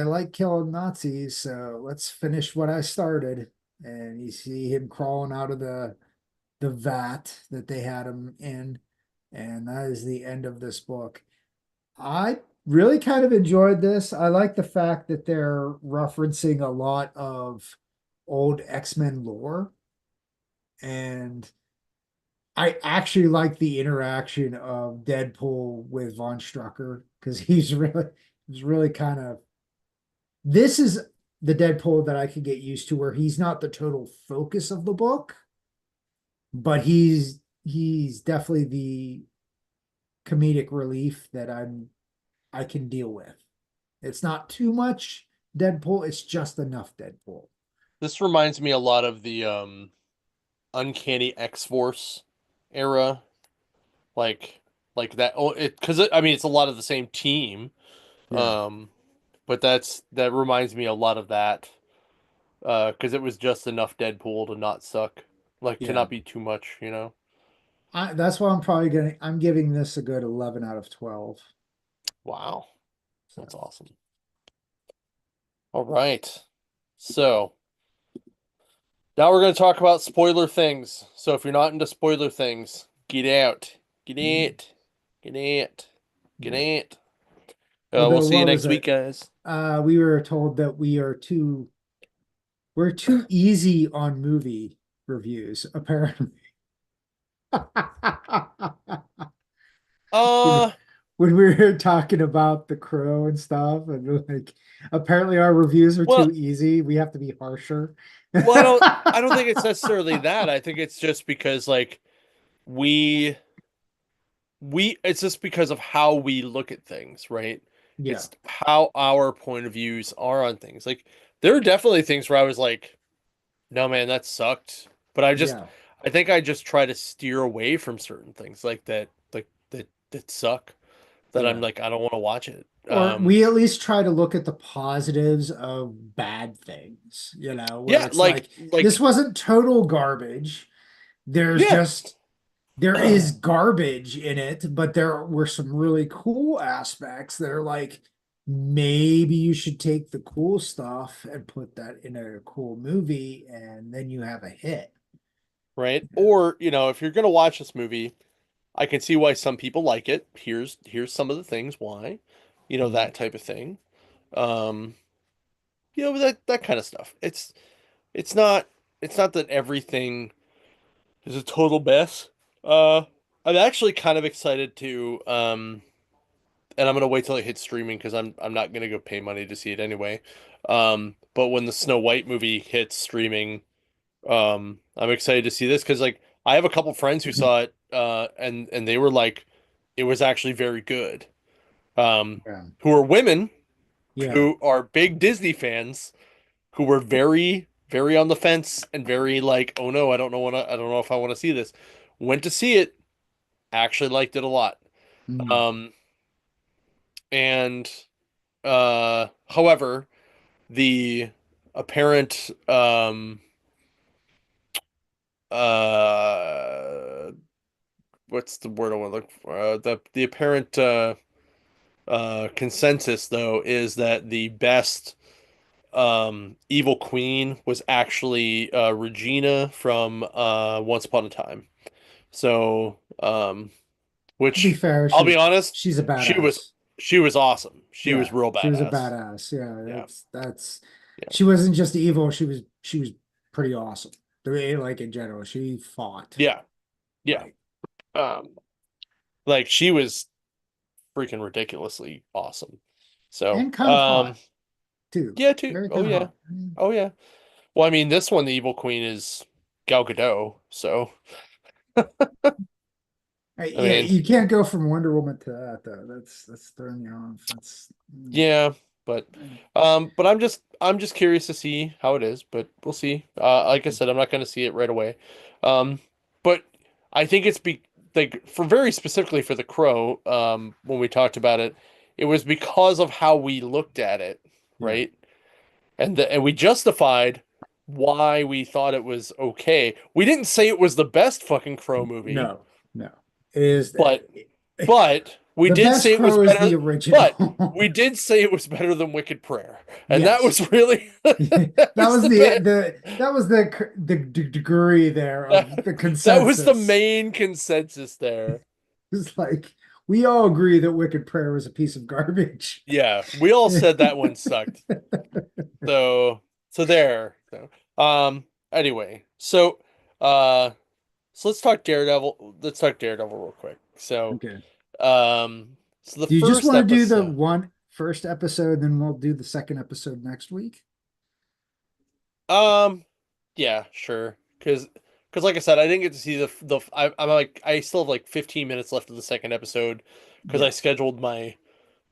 like killing Nazis, so let's finish what I started. And you see him crawling out of the vat that they had him in, and that is the end of this book. I really kind of enjoyed this. I like the fact that they're referencing a lot of old X-Men lore, and I actually like the interaction of Deadpool with Von Strucker because he's really kind of this is the Deadpool that I could get used to where he's not the total focus of the book, but he's definitely the comedic relief that I can deal with. It's not too much Deadpool, it's just enough Deadpool. This reminds me a lot of the Uncanny X-Force era, like like that. Oh, it because I mean it's a lot of the same team, Yeah. um, but that reminds me a lot of that because it was just enough Deadpool to not suck, like to Yeah. not be too much, you know. That's why I'm giving this a good 11 out of 12. Wow, So that's awesome. All right, so now we're going to talk about spoiler things. So if you're not into spoiler things, get out, get out, get out, get yeah. out. We'll Although see you what was next week, it? guys. We were told that we're too easy on movie reviews, apparently. when, Uh, when we were talking about The Crow and stuff, and we're like, apparently our reviews are too well, easy. We have to be harsher. well, I don't think it's necessarily that. I think it's just because like we it's just because of how we look at things, right? Yeah, It's how our point of views are on things. Like there are definitely things where I was like, no man, that sucked. But yeah, I think I just try to steer away from certain things like that, that suck. That I'm yeah. like, I don't want to watch it. Or we at least try to look at the positives of bad things, where Yeah, it's like, this wasn't total garbage. There's yeah, just there is garbage in it, but there were some really cool aspects that are like maybe you should take the cool stuff and put that in a cool movie, and then you have a hit. right. Yeah. Or if you're gonna watch this movie, I can see why some people like it. Here's some of the things why, Mhm. that type of thing. Um, that kind of stuff. It's not it's not that everything is a total mess. Uh, I'm actually kind of excited to and I'm gonna wait till it hits streaming because I'm not gonna go pay money to see it anyway. But when the Snow White movie hits streaming, I'm excited to see this because like I have a couple friends who saw it, and they were like, it was actually very good. Yeah. Who are women Yeah. who are big Disney fans who were very, very on the fence and very like, oh no, I don't know if I want to see this. Went to see it, actually liked it a lot. Mm. Um, and however, the apparent uh what's the word I want to look for? The apparent consensus though is that the best evil queen was actually Regina from Once Upon a Time. So To be which fair, I'll be honest, she's a she was badass. she was awesome. She was Yeah, real she was a badass. badass. Yeah, Yeah. that's Yeah. she wasn't just evil, she was pretty awesome. The way, like in general, she fought. Yeah. Yeah. Like, Um like she was freaking ridiculously awesome. So, and kind of hot too. yeah, too. Very Oh kind of yeah. hot. Mm. Oh yeah. Well, I mean, this one, the evil queen is Gal Gadot. So, I Yeah, mean, you can't go from Wonder Woman to that though. That's throwing you off. yeah, but I'm just curious to see how it is, but we'll see. Like I said, I'm not going to see it right away. Um, but I think it's be like for very specifically for The Crow, when we talked about it, it was because of how we looked at it, Yeah. right? And we justified why we thought it was okay. We didn't say it was the best fucking Crow movie, No, no. It is but but we the did best say it was Crow is better. the But original. we did say it was better than Wicked Prayer, and that Yes. was really That that was was the the best. the that was the degree there That, of the that was the consensus. main consensus there. It's like we all agree that Wicked Prayer was a piece of garbage. Yeah, we all said that one sucked. So so there. So anyway, uh so let's talk Daredevil. Let's talk Daredevil real quick. Okay. So the Do you just first want to do the episode. one first episode, then we'll do the second episode next week? Um, yeah, sure. Because like I said, I didn't get to see I'm like I still have like 15 minutes left of the second episode because I Yeah. scheduled my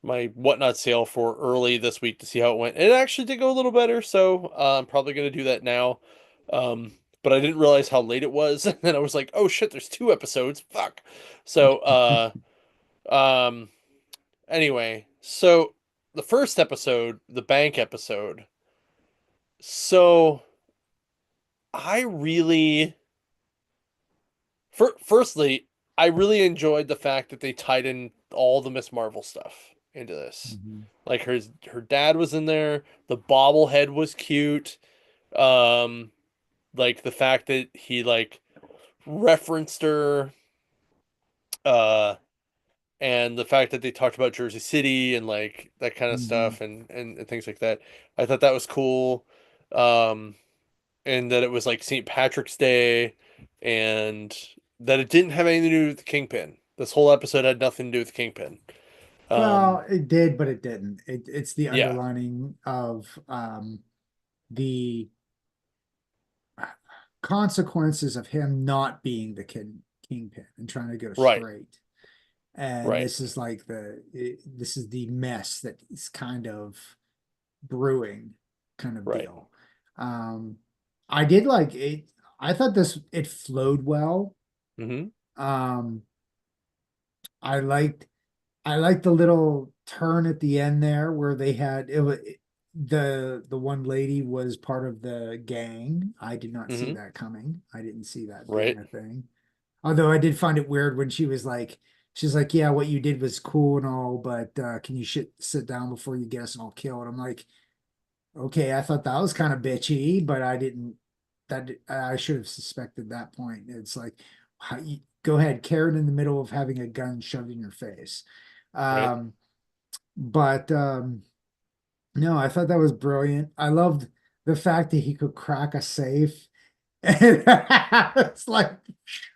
whatnot sale for early this week to see how it went. It actually did go a little better, so I'm probably gonna do that now. But I didn't realize how late it was, and then I was like, oh shit, there's two episodes. Fuck. So um anyway, so the first episode, the bank episode. So I really firstly, I really enjoyed the fact that they tied in all the Miss Marvel stuff into this. Mhm. Like her dad was in there, the bobblehead was cute. Um, like the fact that he like referenced her, uh, and the fact that they talked about Jersey City and like that kind of Mhm. stuff and things like that. I thought that was cool. Um, and that it was like St. Patrick's Day, and that it didn't have anything to do with the Kingpin. This whole episode had nothing to do with the Kingpin. Um, Well, it did, but it didn't. It's the yeah, underlining of the consequences of him not being the kingpin and trying to go right, straight. And right, this is like this is the mess that is kind of brewing kind of right. deal. Um, I did like it. I thought it flowed well. Hmm. Um, I liked I liked the little turn at the end there where they had it was the one lady was part of the gang. I did not see Hmm. that coming. I didn't see that being Right, a thing. Although I did find it weird when she's like, yeah, what you did was cool and all, but can you sit down before you get us all killed? I'm like, okay, I thought that was kind of bitchy, but I didn't that I should have suspected that point. It's like, go ahead, Karen in the middle of having a gun shoved in your face. right. Um, but no, I thought that was brilliant. I loved the fact that he could crack a safe And it's like,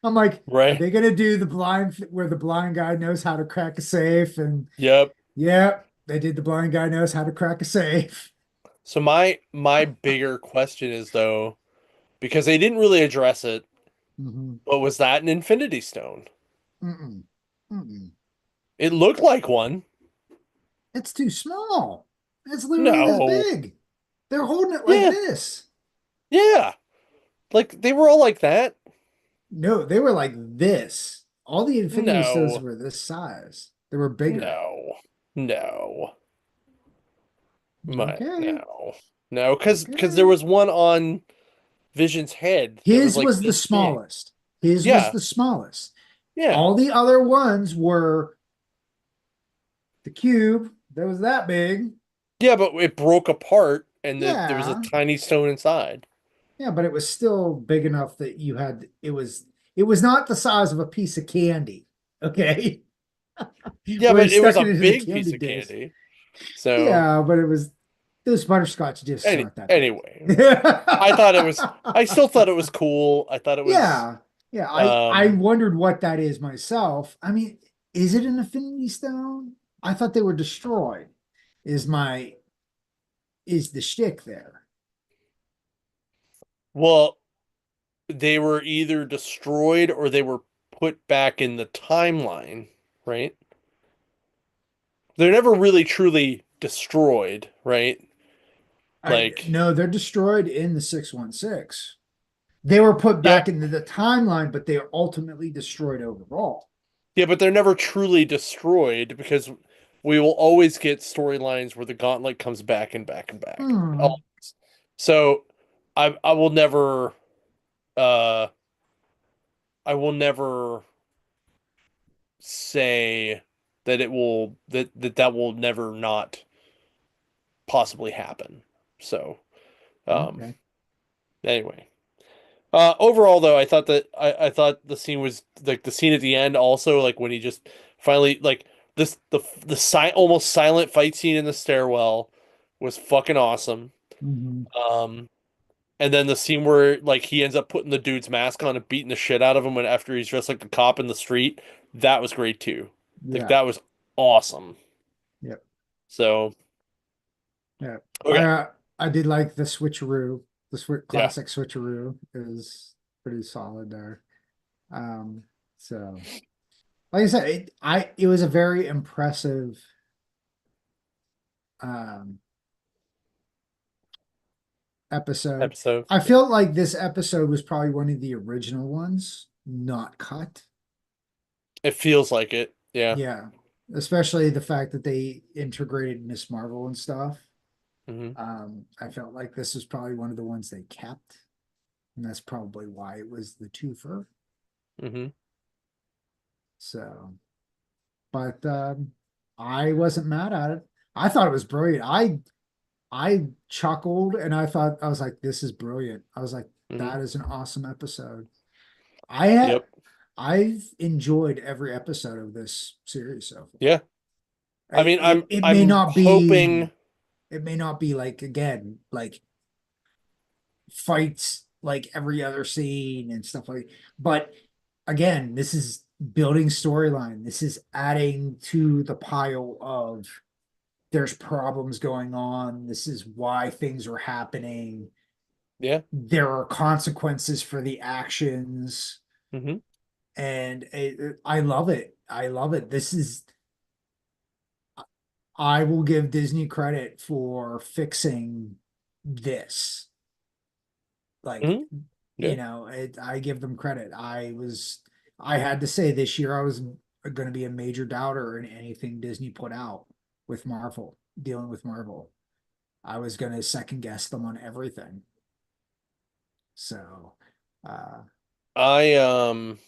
I'm like, are Right? they gonna do the blind where the blind guy knows how to crack a safe? And Yep. yeah, they did the blind guy knows how to crack a safe. So my bigger question is though, because they didn't really address it, Hmm. but was that an Infinity Stone? Mm-mm. Mm-mm. It looked like one. It's too small. It's literally this No. big. They're holding it like Yeah. this. Yeah. Like they were all like that. No, they were like this. All the Infinity Stones No. were this size. They were bigger. No. No. Okay. No. No, because there Okay. was one on Vision's head that was His like was the this big. smallest. His was Yeah. the smallest. Yeah. All the other ones were the cube that was that big. Yeah, but it broke apart and there was a Yeah. tiny stone inside. Yeah, but it was still big enough that you had it was not the size of a piece of candy. Okay. Yeah, Where you but it was stuck a it into the big candy piece of dish. candy. So Yeah, but those butterscotch discs aren't that big. anyway, I thought it was I still thought it was cool. I thought it was Yeah. Yeah. I um wondered what that is myself. I mean, is it an Infinity Stone? I thought they were destroyed. Is my is the shtick there? well, they were either destroyed or they were put back in the timeline, right? They're never really truly destroyed, right? I Like, no, they're destroyed in the 616. They were put yeah, back into the timeline, but they are ultimately destroyed overall. yeah, but they're never truly destroyed because we will always get storylines where the gauntlet comes back and back and back. Hmm. Always. So I will never uh I will never say that that will never not possibly happen. So um Okay. anyway. Overall though, I thought the scene was like the scene at the end also like when he just finally like this almost silent fight scene in the stairwell was fucking awesome. Hmm. Um and then the scene where like he ends up putting the dude's mask on and beating the shit out of him when after he's dressed like a cop in the street, that was great too. Like Yeah. that was awesome. Yep. So, Yeah. okay. I did like the switcheroo. The Yeah. classic switcheroo is pretty solid there. Um, so like I said, it was a very impressive um episode. Episode. I Yeah. felt like this episode was probably one of the original ones, not cut. It feels like it. Yeah. Yeah, especially the fact that they integrated Miss Marvel and stuff. Hmm. I felt like this was probably one of the ones they kept, and that's probably why it was the twofer. Hmm. So, but I wasn't mad at it. I thought it was brilliant. I chuckled and I was like, this is brilliant. I was like, Hmm. that is an awesome episode. I had Yep. I've enjoyed every episode of this series so far. Yeah. I mean, It may I'm not be hoping. like again like fights like every other scene and stuff like, but again, this is building storyline. This is adding to the pile of there's problems going on. This is why things are happening. Yeah. There are consequences for the actions, Hmm. and I love it. I love it. I will give Disney credit for fixing this. Like, Hmm. Yeah. I give them credit. I had to say this year I was going to be a major doubter in anything Disney put out with Marvel, dealing with Marvel. I was going to second guess them on everything. So, uh, I um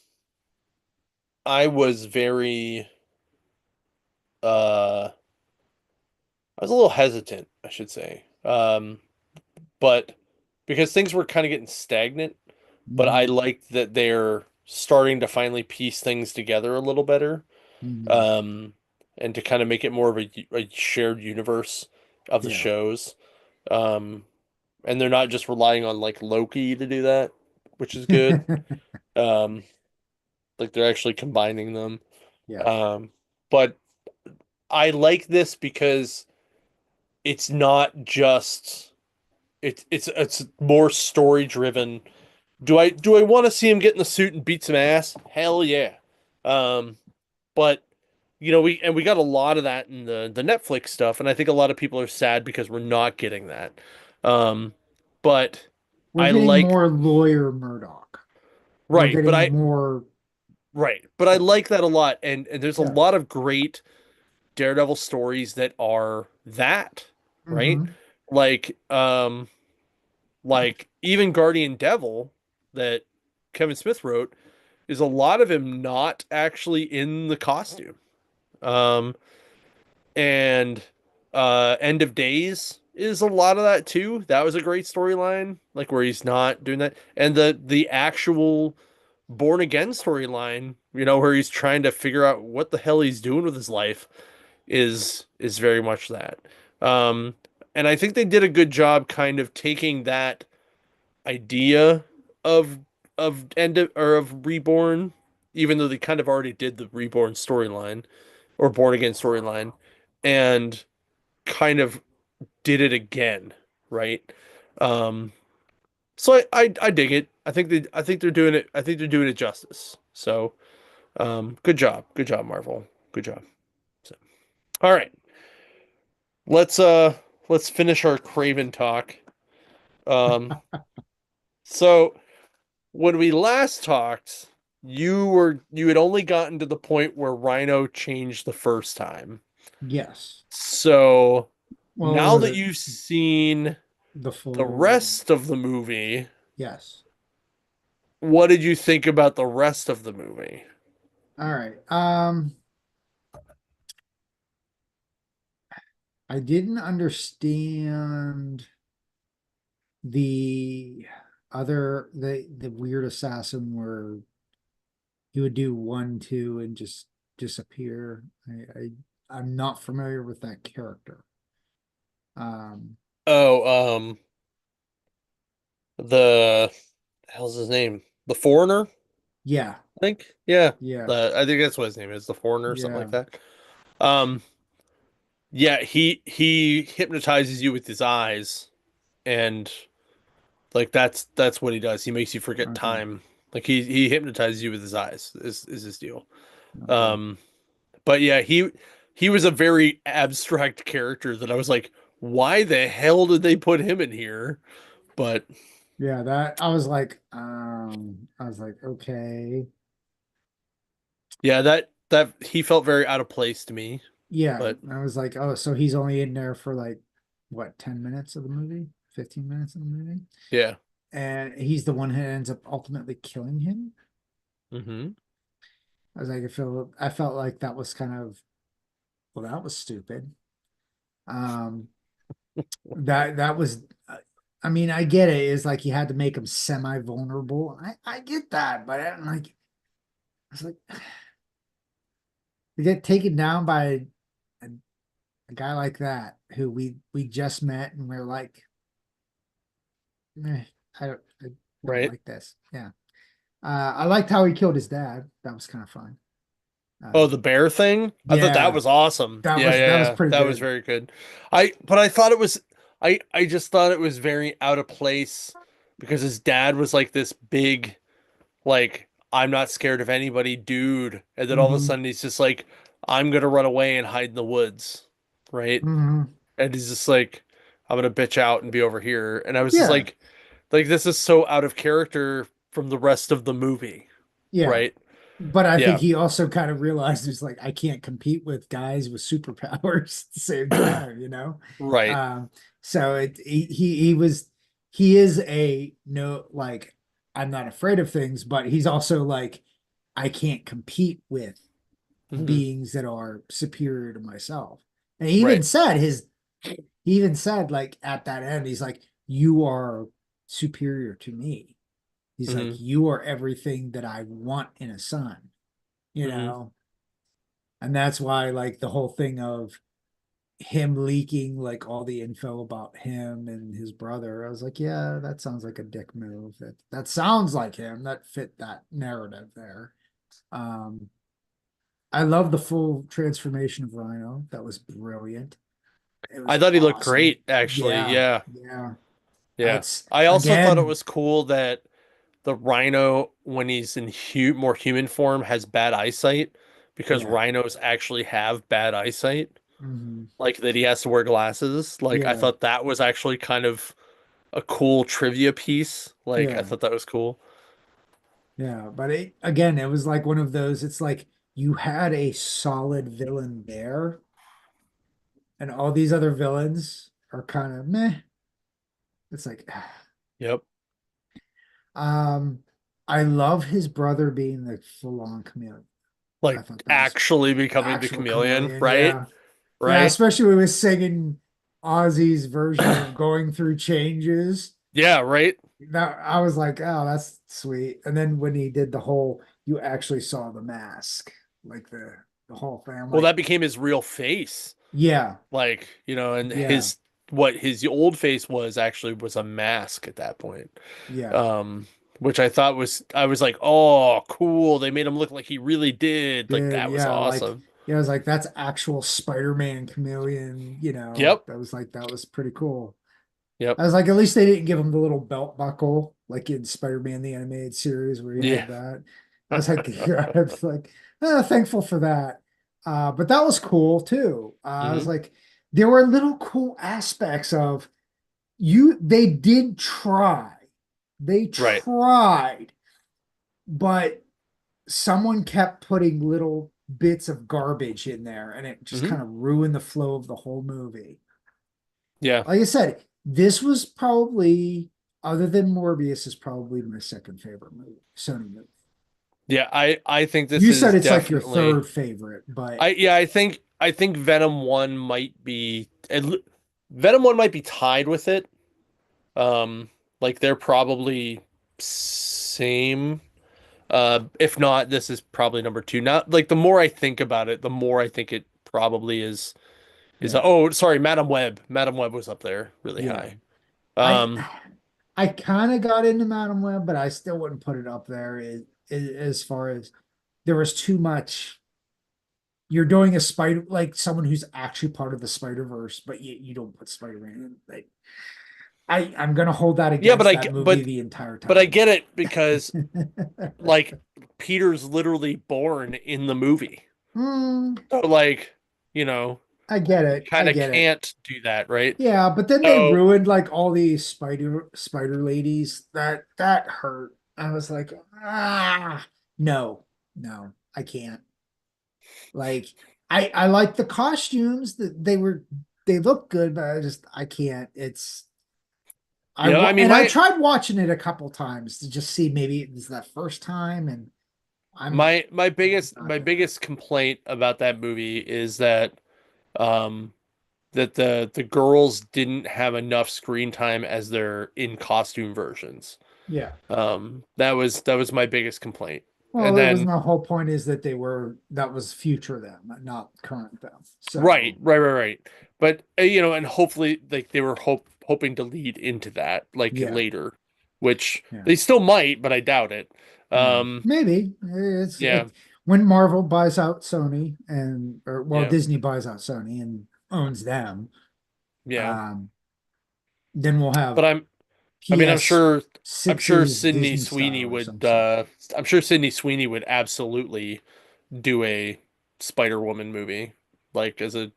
I was very I was a little hesitant, I should say. But because things were kind of getting stagnant, but I mhm, liked that they're starting to finally piece things together a little better. mhm. Um and to kind of make it more of a shared universe of the Yeah, shows. Um and they're not just relying on like Loki to do that. which is good. Um, like they're actually combining them. Yeah. Um, but I like this because it's not just it's more story driven. Do I want to see him get in the suit and beat some ass? Hell yeah. Um, but we got a lot of that in the Netflix stuff, and I think a lot of people are sad because we're not getting that. Um, but We're I getting like more lawyer Murdoch. We're right, but getting I more, right, but I like that a lot, and there's a yeah. lot of great Daredevil stories that are that, right? Hmm. Like like even Guardian Devil that Kevin Smith wrote is a lot of him not actually in the costume. Um and End of Days is a lot of that too. That was a great storyline, like where he's not doing that. And the actual Born Again storyline, where he's trying to figure out what the hell he's doing with his life is very much that. Um and I think they did a good job kind of taking that idea of of Reborn, even though they kind of already did the Reborn storyline or Born Again storyline, and kind of did it again, right? Um, so I dig it. I think they're doing it. I think they're doing it justice. So good job, Marvel. Good job. So, all right, let's uh let's finish our Kraven talk. Um, so when we last talked, you had only gotten to the point where Rhino changed the first time. Yes. So Well, now was that it you've seen the the full? rest of the movie, Yes. what did you think about the rest of the movie? All right. I didn't understand the the weird assassin where he would do one, two, and just disappear. I'm not familiar with that character. Um, Oh, the hell's his name? The Foreigner, yeah, I think. Yeah, yeah, I think that's what his name is, the Foreigner, or something yeah. like that. Um, yeah, he hypnotizes you with his eyes, and like that's what he does. He makes you forget Okay, time. Like he hypnotizes you with his eyes. Is his deal. okay. Um, but yeah, he was a very abstract character that I was like, why the hell did they put him in here? But Yeah, that I was like, okay. yeah, that he felt very out of place to me. Yeah, But I was like, oh, so he's only in there for like what, 10 minutes of the movie? 15 minutes of the movie? yeah. And he's the one who ends up ultimately killing him. Hmm. I was like, I felt like that was kind of, well, that was stupid. Um, that was, I mean, I get it. It's like you had to make him semi-vulnerable. I get that, but I'm like, I was like, to get taken down by a, a guy like that who we just met and we're like, I don't Right. like this. Yeah. I liked how he killed his dad. That was kind of fun. Oh, the bear thing? I thought that Yeah, was awesome. Yeah, yeah, that was yeah. pretty That was good. very good. But I thought it was, I just thought it was very out of place because his dad was like this big, like, I'm not scared of anybody, dude. And then all of a Hmm. sudden he's just like, I'm gonna run away and hide in the woods, right? Hmm. And he's just like, I'm gonna bitch out and be over here. And I was just Yeah, like this is so out of character from the rest of the movie, yeah. right? But I think Yeah, he also kind of realized it's like I can't compete with guys with superpowers at the same time, you know? right. Um, so he was he is a no like I'm not afraid of things, but he's also like I can't compete with Hmm. beings that are superior to myself. And he even Right. said like at that end, he's like, you are superior to me. He's like, Hmm. you are everything that I want in a son, you Hmm. know? And that's why like the whole thing of him leaking like all the info about him and his brother. I was like, yeah, that sounds like a dick move. That sounds like him. That fit that narrative there. Um, I love the full transformation of Rhino. That was brilliant. It was I thought he looked awesome. great, actually. Yeah, Yeah. yeah. Yeah. It's I also thought it again, was cool that the rhino, when he's in more human form, has bad eyesight because yeah. rhinos actually have bad eyesight. Hmm. Like that he has to wear glasses. Like I Yeah, thought that was actually kind of a cool trivia piece. Like I yeah, thought that was cool. yeah. But again, it was like one of those, it's like you had a solid villain there, and all these other villains are kind of meh. It's like, Yep. um, I love his brother being the full-on chameleon. I Like thought that was actually becoming the actual chameleon, chameleon. right? Yeah. Yeah, Right? especially when he was singing Ozzy's version of Going Through Changes. Yeah, right? That I was like, oh, that's sweet. And then when he did the whole, you actually saw the mask, like the whole thing. I'm Well, like, that became his real face. yeah, Like, and yeah, his what his old face was actually was a mask at that point. yeah. Um, which I was like, oh, cool. They made him look like he really did. Like Did that was yeah, like awesome. yeah, I was like, that's actual Spider-Man chameleon, Yep. that was like that was pretty cool. Yep. I was like, at least they didn't give him the little belt buckle like in Spider-Man the animated series where he Yeah. had that. I was like, I was like, thankful for that. But that was cool too. I was Hmm. like, there were little cool aspects of you. They did try. They Right. tried, but someone kept putting little bits of garbage in there, and it just Hmm. kind of ruined the flow of the whole movie. Yeah. Like I said, this was probably, other than Morbius, is probably my second favorite movie, Sony movie. Yeah. I think this You said is it's like your definitely third favorite, but I think Venom 1 might be Venom 1 might be tied with it. Like they're probably same. If not, this is probably number two. Not like the more I think about it, the more I think it probably is yeah, oh, sorry, Madam Web. Madam Web was up there really yeah. high. I Um, I kind of got into Madam Web, but I still wouldn't put it up there as far as there was too much. You're doing a spider like someone who's actually part of the Spider Verse, but you don't put Spider-Man in. Like, I'm gonna hold that yeah, against that movie the entire but I time. get it because like Peter's literally born in the movie. Hmm, So like, you know, I get you it. I kind of get it. can't do that, right? Yeah, but then they So, ruined like all these spider ladies. That hurt. I was like, no, no, I can't. Like, I like the costumes that they look good, but I can't. I mean I tried watching it a couple times to just see maybe it was that first time, and I'm not my there. biggest complaint about that movie is um that the girls didn't have enough screen time as their in costume versions. Yeah. That was my biggest complaint. And Well, it was then the whole point is that that was future them, not current them. right, So right. But and hopefully like they were hoping to lead into that like yeah, later, which yeah, they still might, but I doubt it. yeah. Um, Maybe yeah, it when Marvel buys out Sony and or well yeah, Disney buys out Sony and owns them, yeah. um, then we'll have But I mean, I'm sure PS6's Sydney Disney Sweeney style or would some shit. I'm sure Sydney Sweeney would absolutely do a Spider-Woman movie, like as a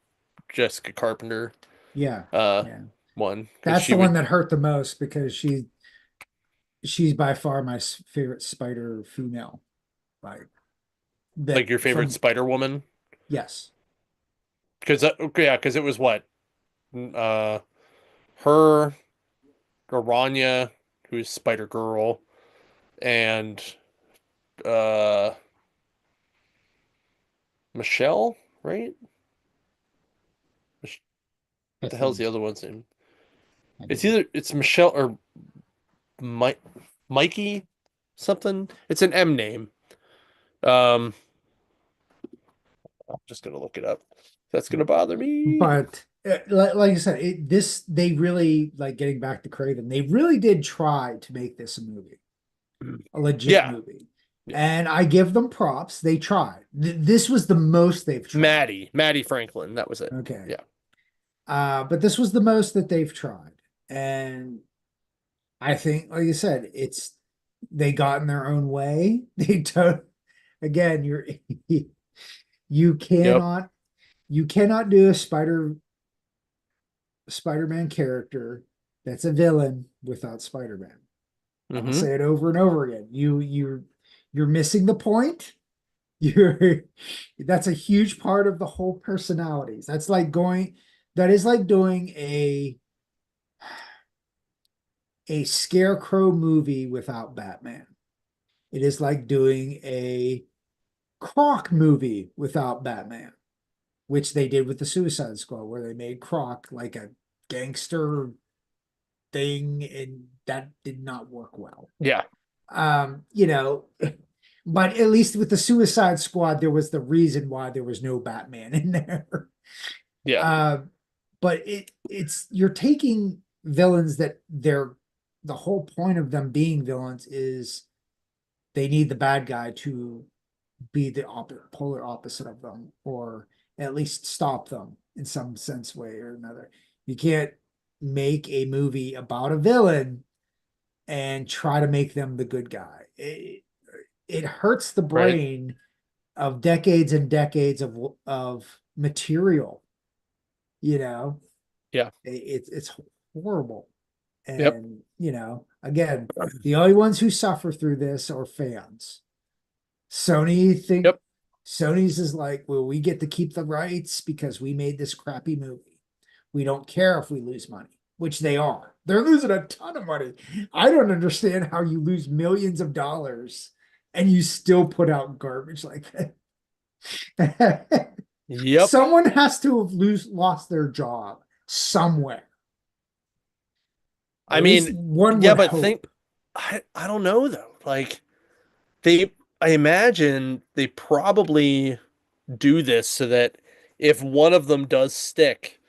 Jessica Carpenter Yeah, uh yeah. one, because That's she the one would that hurt the most because she's by far my favorite Spider female. Like like that your favorite from Spider-Woman. yes, Because yeah, because it was what uh her, Garanya, who's Spider-Girl, and uh Michelle, right? I What the hell's the think other one's name? I do. It's Michelle or Mike Mikey something. It's an M name. Um, I'm just gonna look it up. That's gonna bother me. But like I said, this they really like getting back to Kraven. They really did try to make this a movie, a legit Yeah. movie, Yeah. and I give them props. They tried. This was the most they've tried. Maddie Franklin, that was it. Okay, Yeah. but this was the most that they've tried, and I think, like you said, it's they got in their own way. They don't. Again, you Yep. cannot you cannot do a Spider-Man character that's a villain without Spider-Man. I'll Hmm. say it over and over again. You're missing the point. You're that's a huge part of the whole personalities. That is like doing a Scarecrow movie without Batman. It is like doing a Croc movie without Batman, which they did with the Suicide Squad, where they made Croc like a gangster thing, and that did not work well. Yeah. You know, but at least with the Suicide Squad, there was the reason why there was no Batman in there. Yeah. Uh, but it's you're taking villains that they're the whole point of them being villains is they need the bad guy to be the polar opposite of them, or at least stop them in some sense way or another. You can't make a movie about a villain and try to make them the good guy. It hurts the Right. brain of decades and decades of material. You know, Yeah. it's horrible. Yep. And again, the only ones who suffer through this are fans. Sony think Yep. Sony's is like, well, we get to keep the rights because we made this crappy movie. We don't care if we lose money, which they are. They're losing a ton of money. I don't understand how you lose millions of dollars and you still put out garbage like that. Yep. Someone has to have lost their job somewhere. I At least mean, one yeah, would but think hope. I don't know though. Like they I imagine they probably do this so that if one of them does stick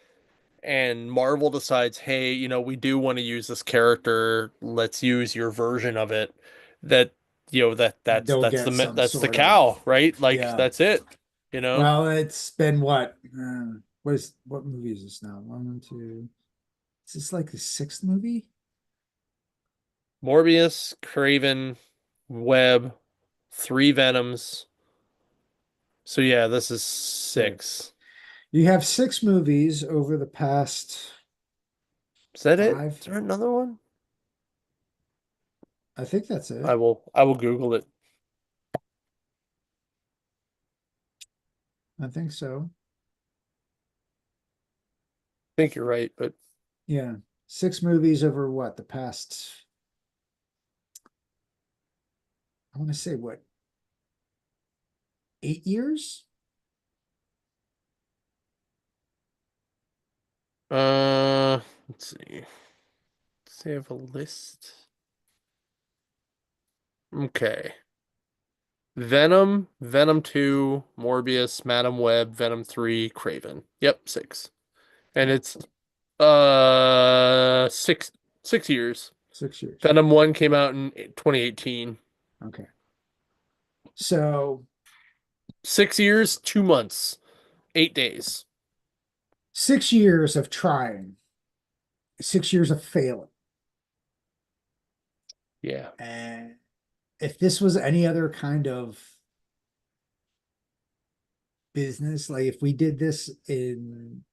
and Marvel decides, hey, we do want to use this character, let's use your version of it, that that's They'll get some that's the sort of, cow, right? Like yeah. that's it, you know? Well, it's been what? What movie is this now? One, two. Is this like the sixth movie? Morbius, Kraven, Web, three Venoms. So yeah, this is Six. six. You have six movies over the past Is that it? five. Is there another one? I think that's I it. will I will Google it. I think so. I think you're right, but Yeah. Six movies over what? The past, I want to say what, 8 years? let's see. Does they have a list? Okay. Venom, Venom 2, Morbius, Madam Web, Venom 3, Kraven. Yep, six. And it's 6 years. 6 years. Venom 1 came out in 2018. Okay. So 6 years, 2 months, 8 days. 6 years of trying, 6 years of failing. Yeah. And if this was any other kind of business, like if we did this in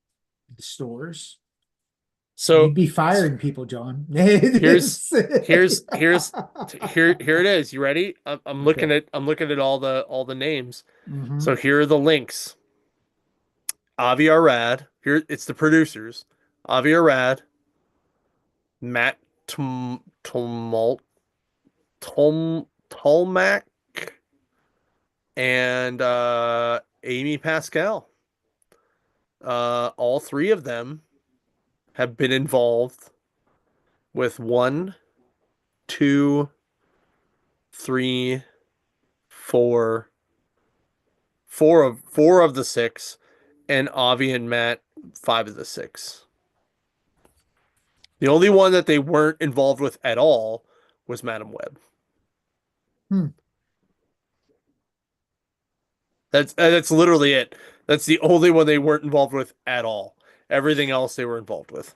the stores, we'd So be s- firing people, John. here's It's- here it is. You ready? I'm Okay. looking at all the names. Hmm. So here are the links. Avi Arad. Here it's the producers. Avi Arad, Matt Tumult Tolmac, and Amy Pascal. All three of them have been involved with one, two, three, four, four of the six, and Avi and Matt 5 of the 6. The only one that they weren't involved with at all was Madam Web. Hmm. That's literally it. That's the only one they weren't involved with at all. Everything else they were involved with. I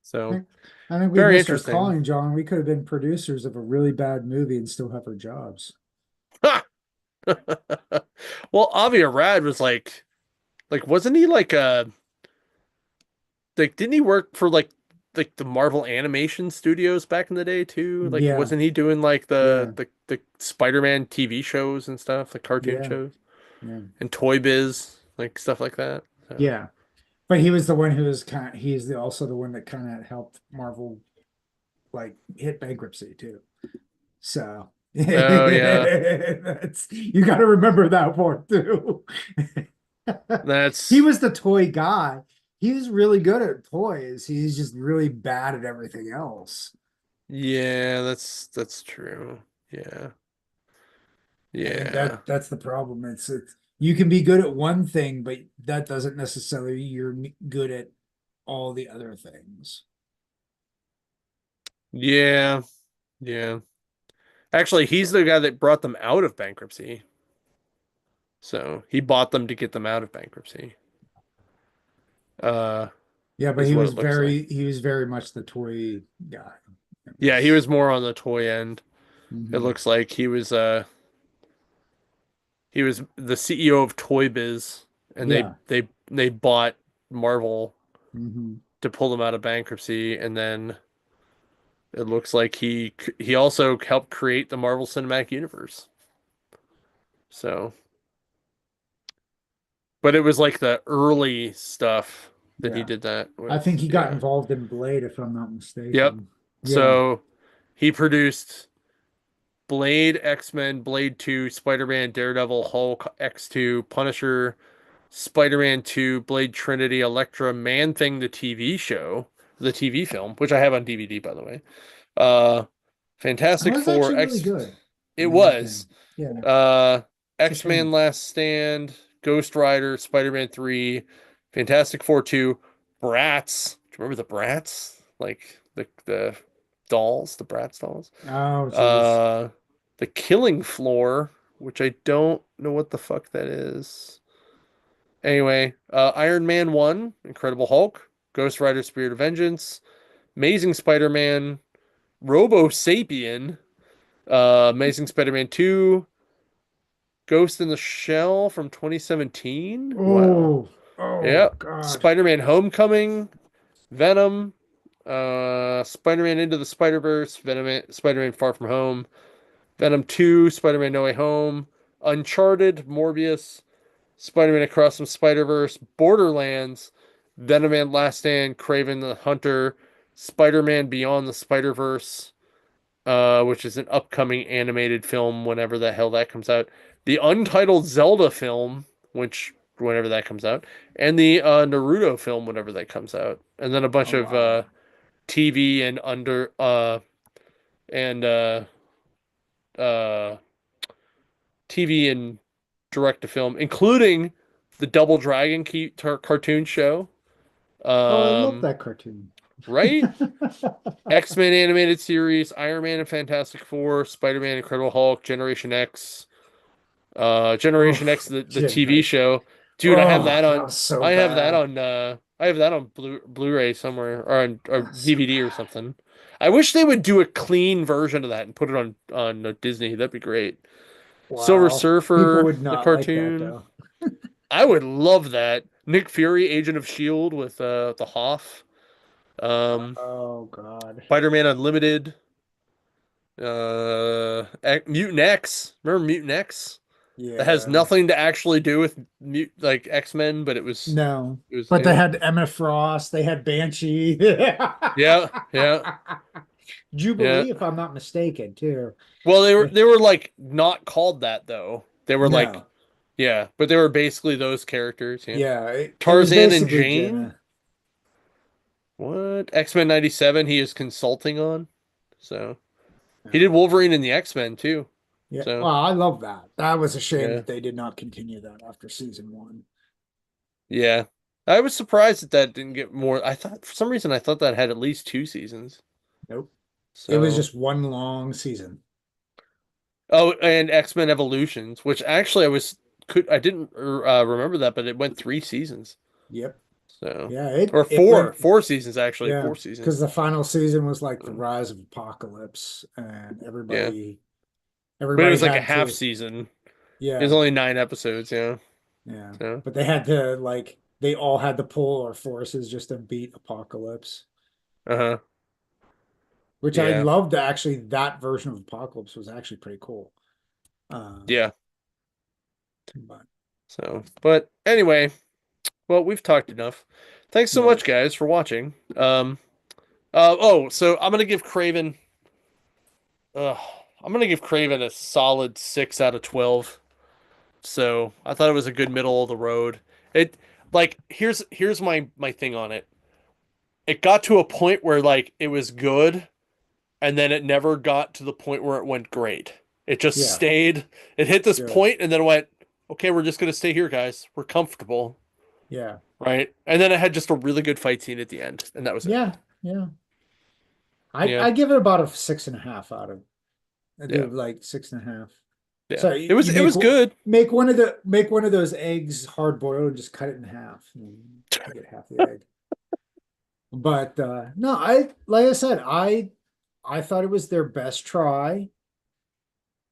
So think, I think we very missed our interesting. calling, John. We could have been producers of a really bad movie and still have our jobs. Well, Avi Arad was like wasn't he like didn't he work for like the Marvel Animation Studios back in the day too? Like Yeah, wasn't he doing like yeah, the Spider-Man TV shows and stuff, like cartoon yeah, shows yeah, and Toy Biz, like stuff like that. So, yeah. But he was the one who was he's also the one that kind of helped Marvel like hit bankruptcy too. So oh yeah. that's you got to remember that part too. He That's was the toy guy. He was really good at toys. He's just really bad at everything else. yeah, that's true. Yeah. I think Yeah. that's the problem. It's you can be good at one thing, but that doesn't necessarily you're good at all the other things. Yeah. Yeah. Actually, he's the guy that brought them out of bankruptcy. So, he bought them to get them out of bankruptcy. Uh Yeah, but is what it looks like. he was very much the toy guy. It Yeah, he was was more on the toy end. It mhm. looks like he was the CEO of Toy Biz and they Yeah. they bought Marvel Hmm. to pull them out of bankruptcy and then it looks like he also helped create the Marvel Cinematic Universe. So, but it was like the early stuff that he Yeah. did that I think with. he got Yeah. involved in Blade, if I'm not Yep. mistaken. Yeah. So he produced Blade, X-Men, Blade 2, Spider-Man, Daredevil, Hulk, X2, Punisher, Spider-Man 2, Blade Trinity, Elektra, Man-Thing, the TV show, the TV film, which I have on DVD, by the way. Uh, That Fantastic was Four, actually really good. it Man thing. was. Yeah. Uh, It's a X-Men shame. Last Stand, Ghost Rider, Spider-Man 3, Fantastic Four 2, Bratz. Do you remember the Bratz? Like the dolls, the Bratz dolls. Oh, geez. Uh, The Killing Floor, which I don't know what the fuck that is. Anyway, Iron Man 1, Incredible Hulk, Ghost Rider Spirit of Vengeance, Amazing Spider-Man, Robo Sapien, Amazing Spider-Man 2, Ghost in the Shell from 2017. Wow. Oh, oh Yeah. God. Spider-Man Homecoming, Venom, Spider-Man Into the Spider-Verse, Venom, Spider-Man Far From Home, Venom 2, Spider-Man No Way Home, Uncharted, Morbius, Spider-Man Across the Spider-Verse, Borderlands, Venom and Last Stand, Kraven the Hunter, Spider-Man Beyond the Spider-Verse, which is an upcoming animated film whenever the hell that comes out. The untitled Zelda film, which whenever that comes out, and the Naruto film whenever that comes out, and then a bunch Oh, of wow. TV and uh TV and direct to film, including the Double Dragon cartoon show. Oh, I love Um, that cartoon. right? X-Men animated series, Iron Man and Fantastic Four, Spider-Man, Incredible Hulk, Generation X, Oh, Generation X, the TV generation. show. Dude, Oh, that was so bad. I have that on Blu-ray somewhere or on or That was so DVD or bad. something. I wish they would do a clean version of that and put it on Disney. That'd be great. Silver Wow. People Surfer, would the not like that cartoon. though. I would love that. Nick Fury, Agent of Shield with the Hoff. Oh God. Spider-Man Unlimited. Mutant X. Remember Mutant X? That has Yeah. nothing to actually do with like X-Men, but No. it was But they yeah. had Emma Frost, they had Banshee. Yeah, yeah, yeah. Jubilee, if I'm not mistaken, too. Well, they were like not called that though. They were like No. yeah, but they were basically those characters, yeah. Yeah, it was Tarzan and basically Jane? Jenna. What? X-Men 97 he is consulting on. So, he did Oh, Wolverine in the X-Men too. Yeah. So Well, I love that. That was a shame yeah, that they did not continue that after season one. yeah. I was surprised that that didn't get more. I thought for some reason I thought that had at least two seasons. Nope. It was So just one long season. oh, and X-Men Evolutions, which actually I didn't remember that, but it went three seasons. Yep. So Yeah, or it went, four seasons actually, yeah, four seasons. because the final season was like the So, rise of apocalypse and yeah, but it everybody was like a had half to, season. It was yeah, only nine episodes. Yeah. yeah. So But they had to like they all had to pull our forces just to beat apocalypse, uh-huh. which I Yeah. loved actually that version of apocalypse was actually pretty cool. Yeah. But So, but anyway, well, we've talked enough. Thanks so yeah, much, guys, for watching. So uh, I'm gonna give Craven a solid 6 out of 12. So I thought it was a good middle of the road. It like here's my thing on it. It got to a point where like it was good, and then it never got to the point where it went great. It just yeah, stayed. It hit this good. point, and then it went, okay, we're just gonna stay here, guys. We're comfortable, Yeah, right? And then it had just a really good fight scene at the end, and that was it. yeah, yeah. Yeah, I give it about a 6.5 out of. I yeah, do like 6.5. yeah. So It was you it was good. make one of those eggs hard boiled and just cut it in half. And you get half the egg. But no, I like I said, I thought it was their best try.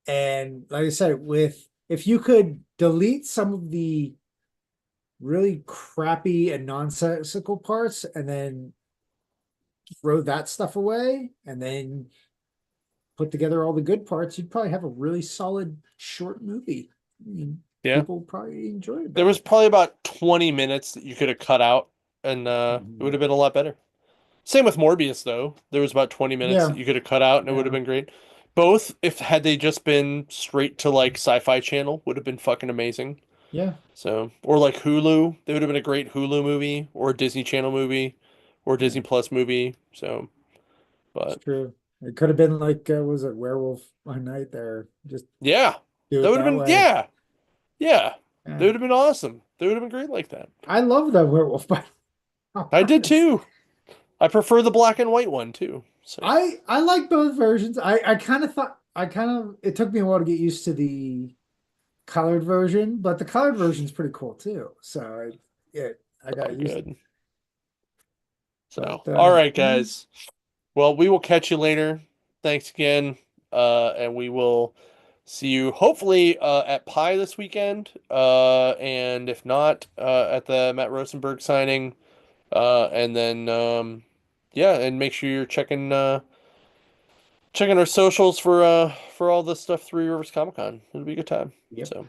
And like I said, with if you could delete some of the really crappy and nonsensical parts and then throw that stuff away and then put together all the good parts, you'd probably have a really solid short movie. I mean, Yeah. people probably enjoy it There was better. probably about 20 minutes that you could have cut out, and it would Mhm. have been a lot better. Same with Morbius, though. There was about 20 minutes that Yeah, you could have cut out, and it would have yeah, been great. Both, if had they just been straight to like Sci-Fi Channel, would have been fucking amazing. yeah. So, or like Hulu, they would have been a great Hulu movie, or a Disney Channel movie, or Yeah, Disney Plus movie. So, it's but true. It could have been like, was it Werewolf by Night there? Just yeah, do that it would have that been way. yeah, yeah, they Yeah. would have been awesome. They would have been great like that. I love the Werewolf by I did Night. too. I prefer the black and white one too. So. I like both versions. I kind of thought I kind of it took me a while to get used to the colored version, but the colored version's pretty cool too. So I Oh, got used. good. So, But all right, yeah, guys. Well, we will catch you later. Thanks again. And we will see you hopefully at Pi this weekend. And if not, at the Matt Rosenberg signing. And then yeah, and make sure you're checking our socials for all the stuff Three Rivers Comic Con. It'll be a good time. yep. So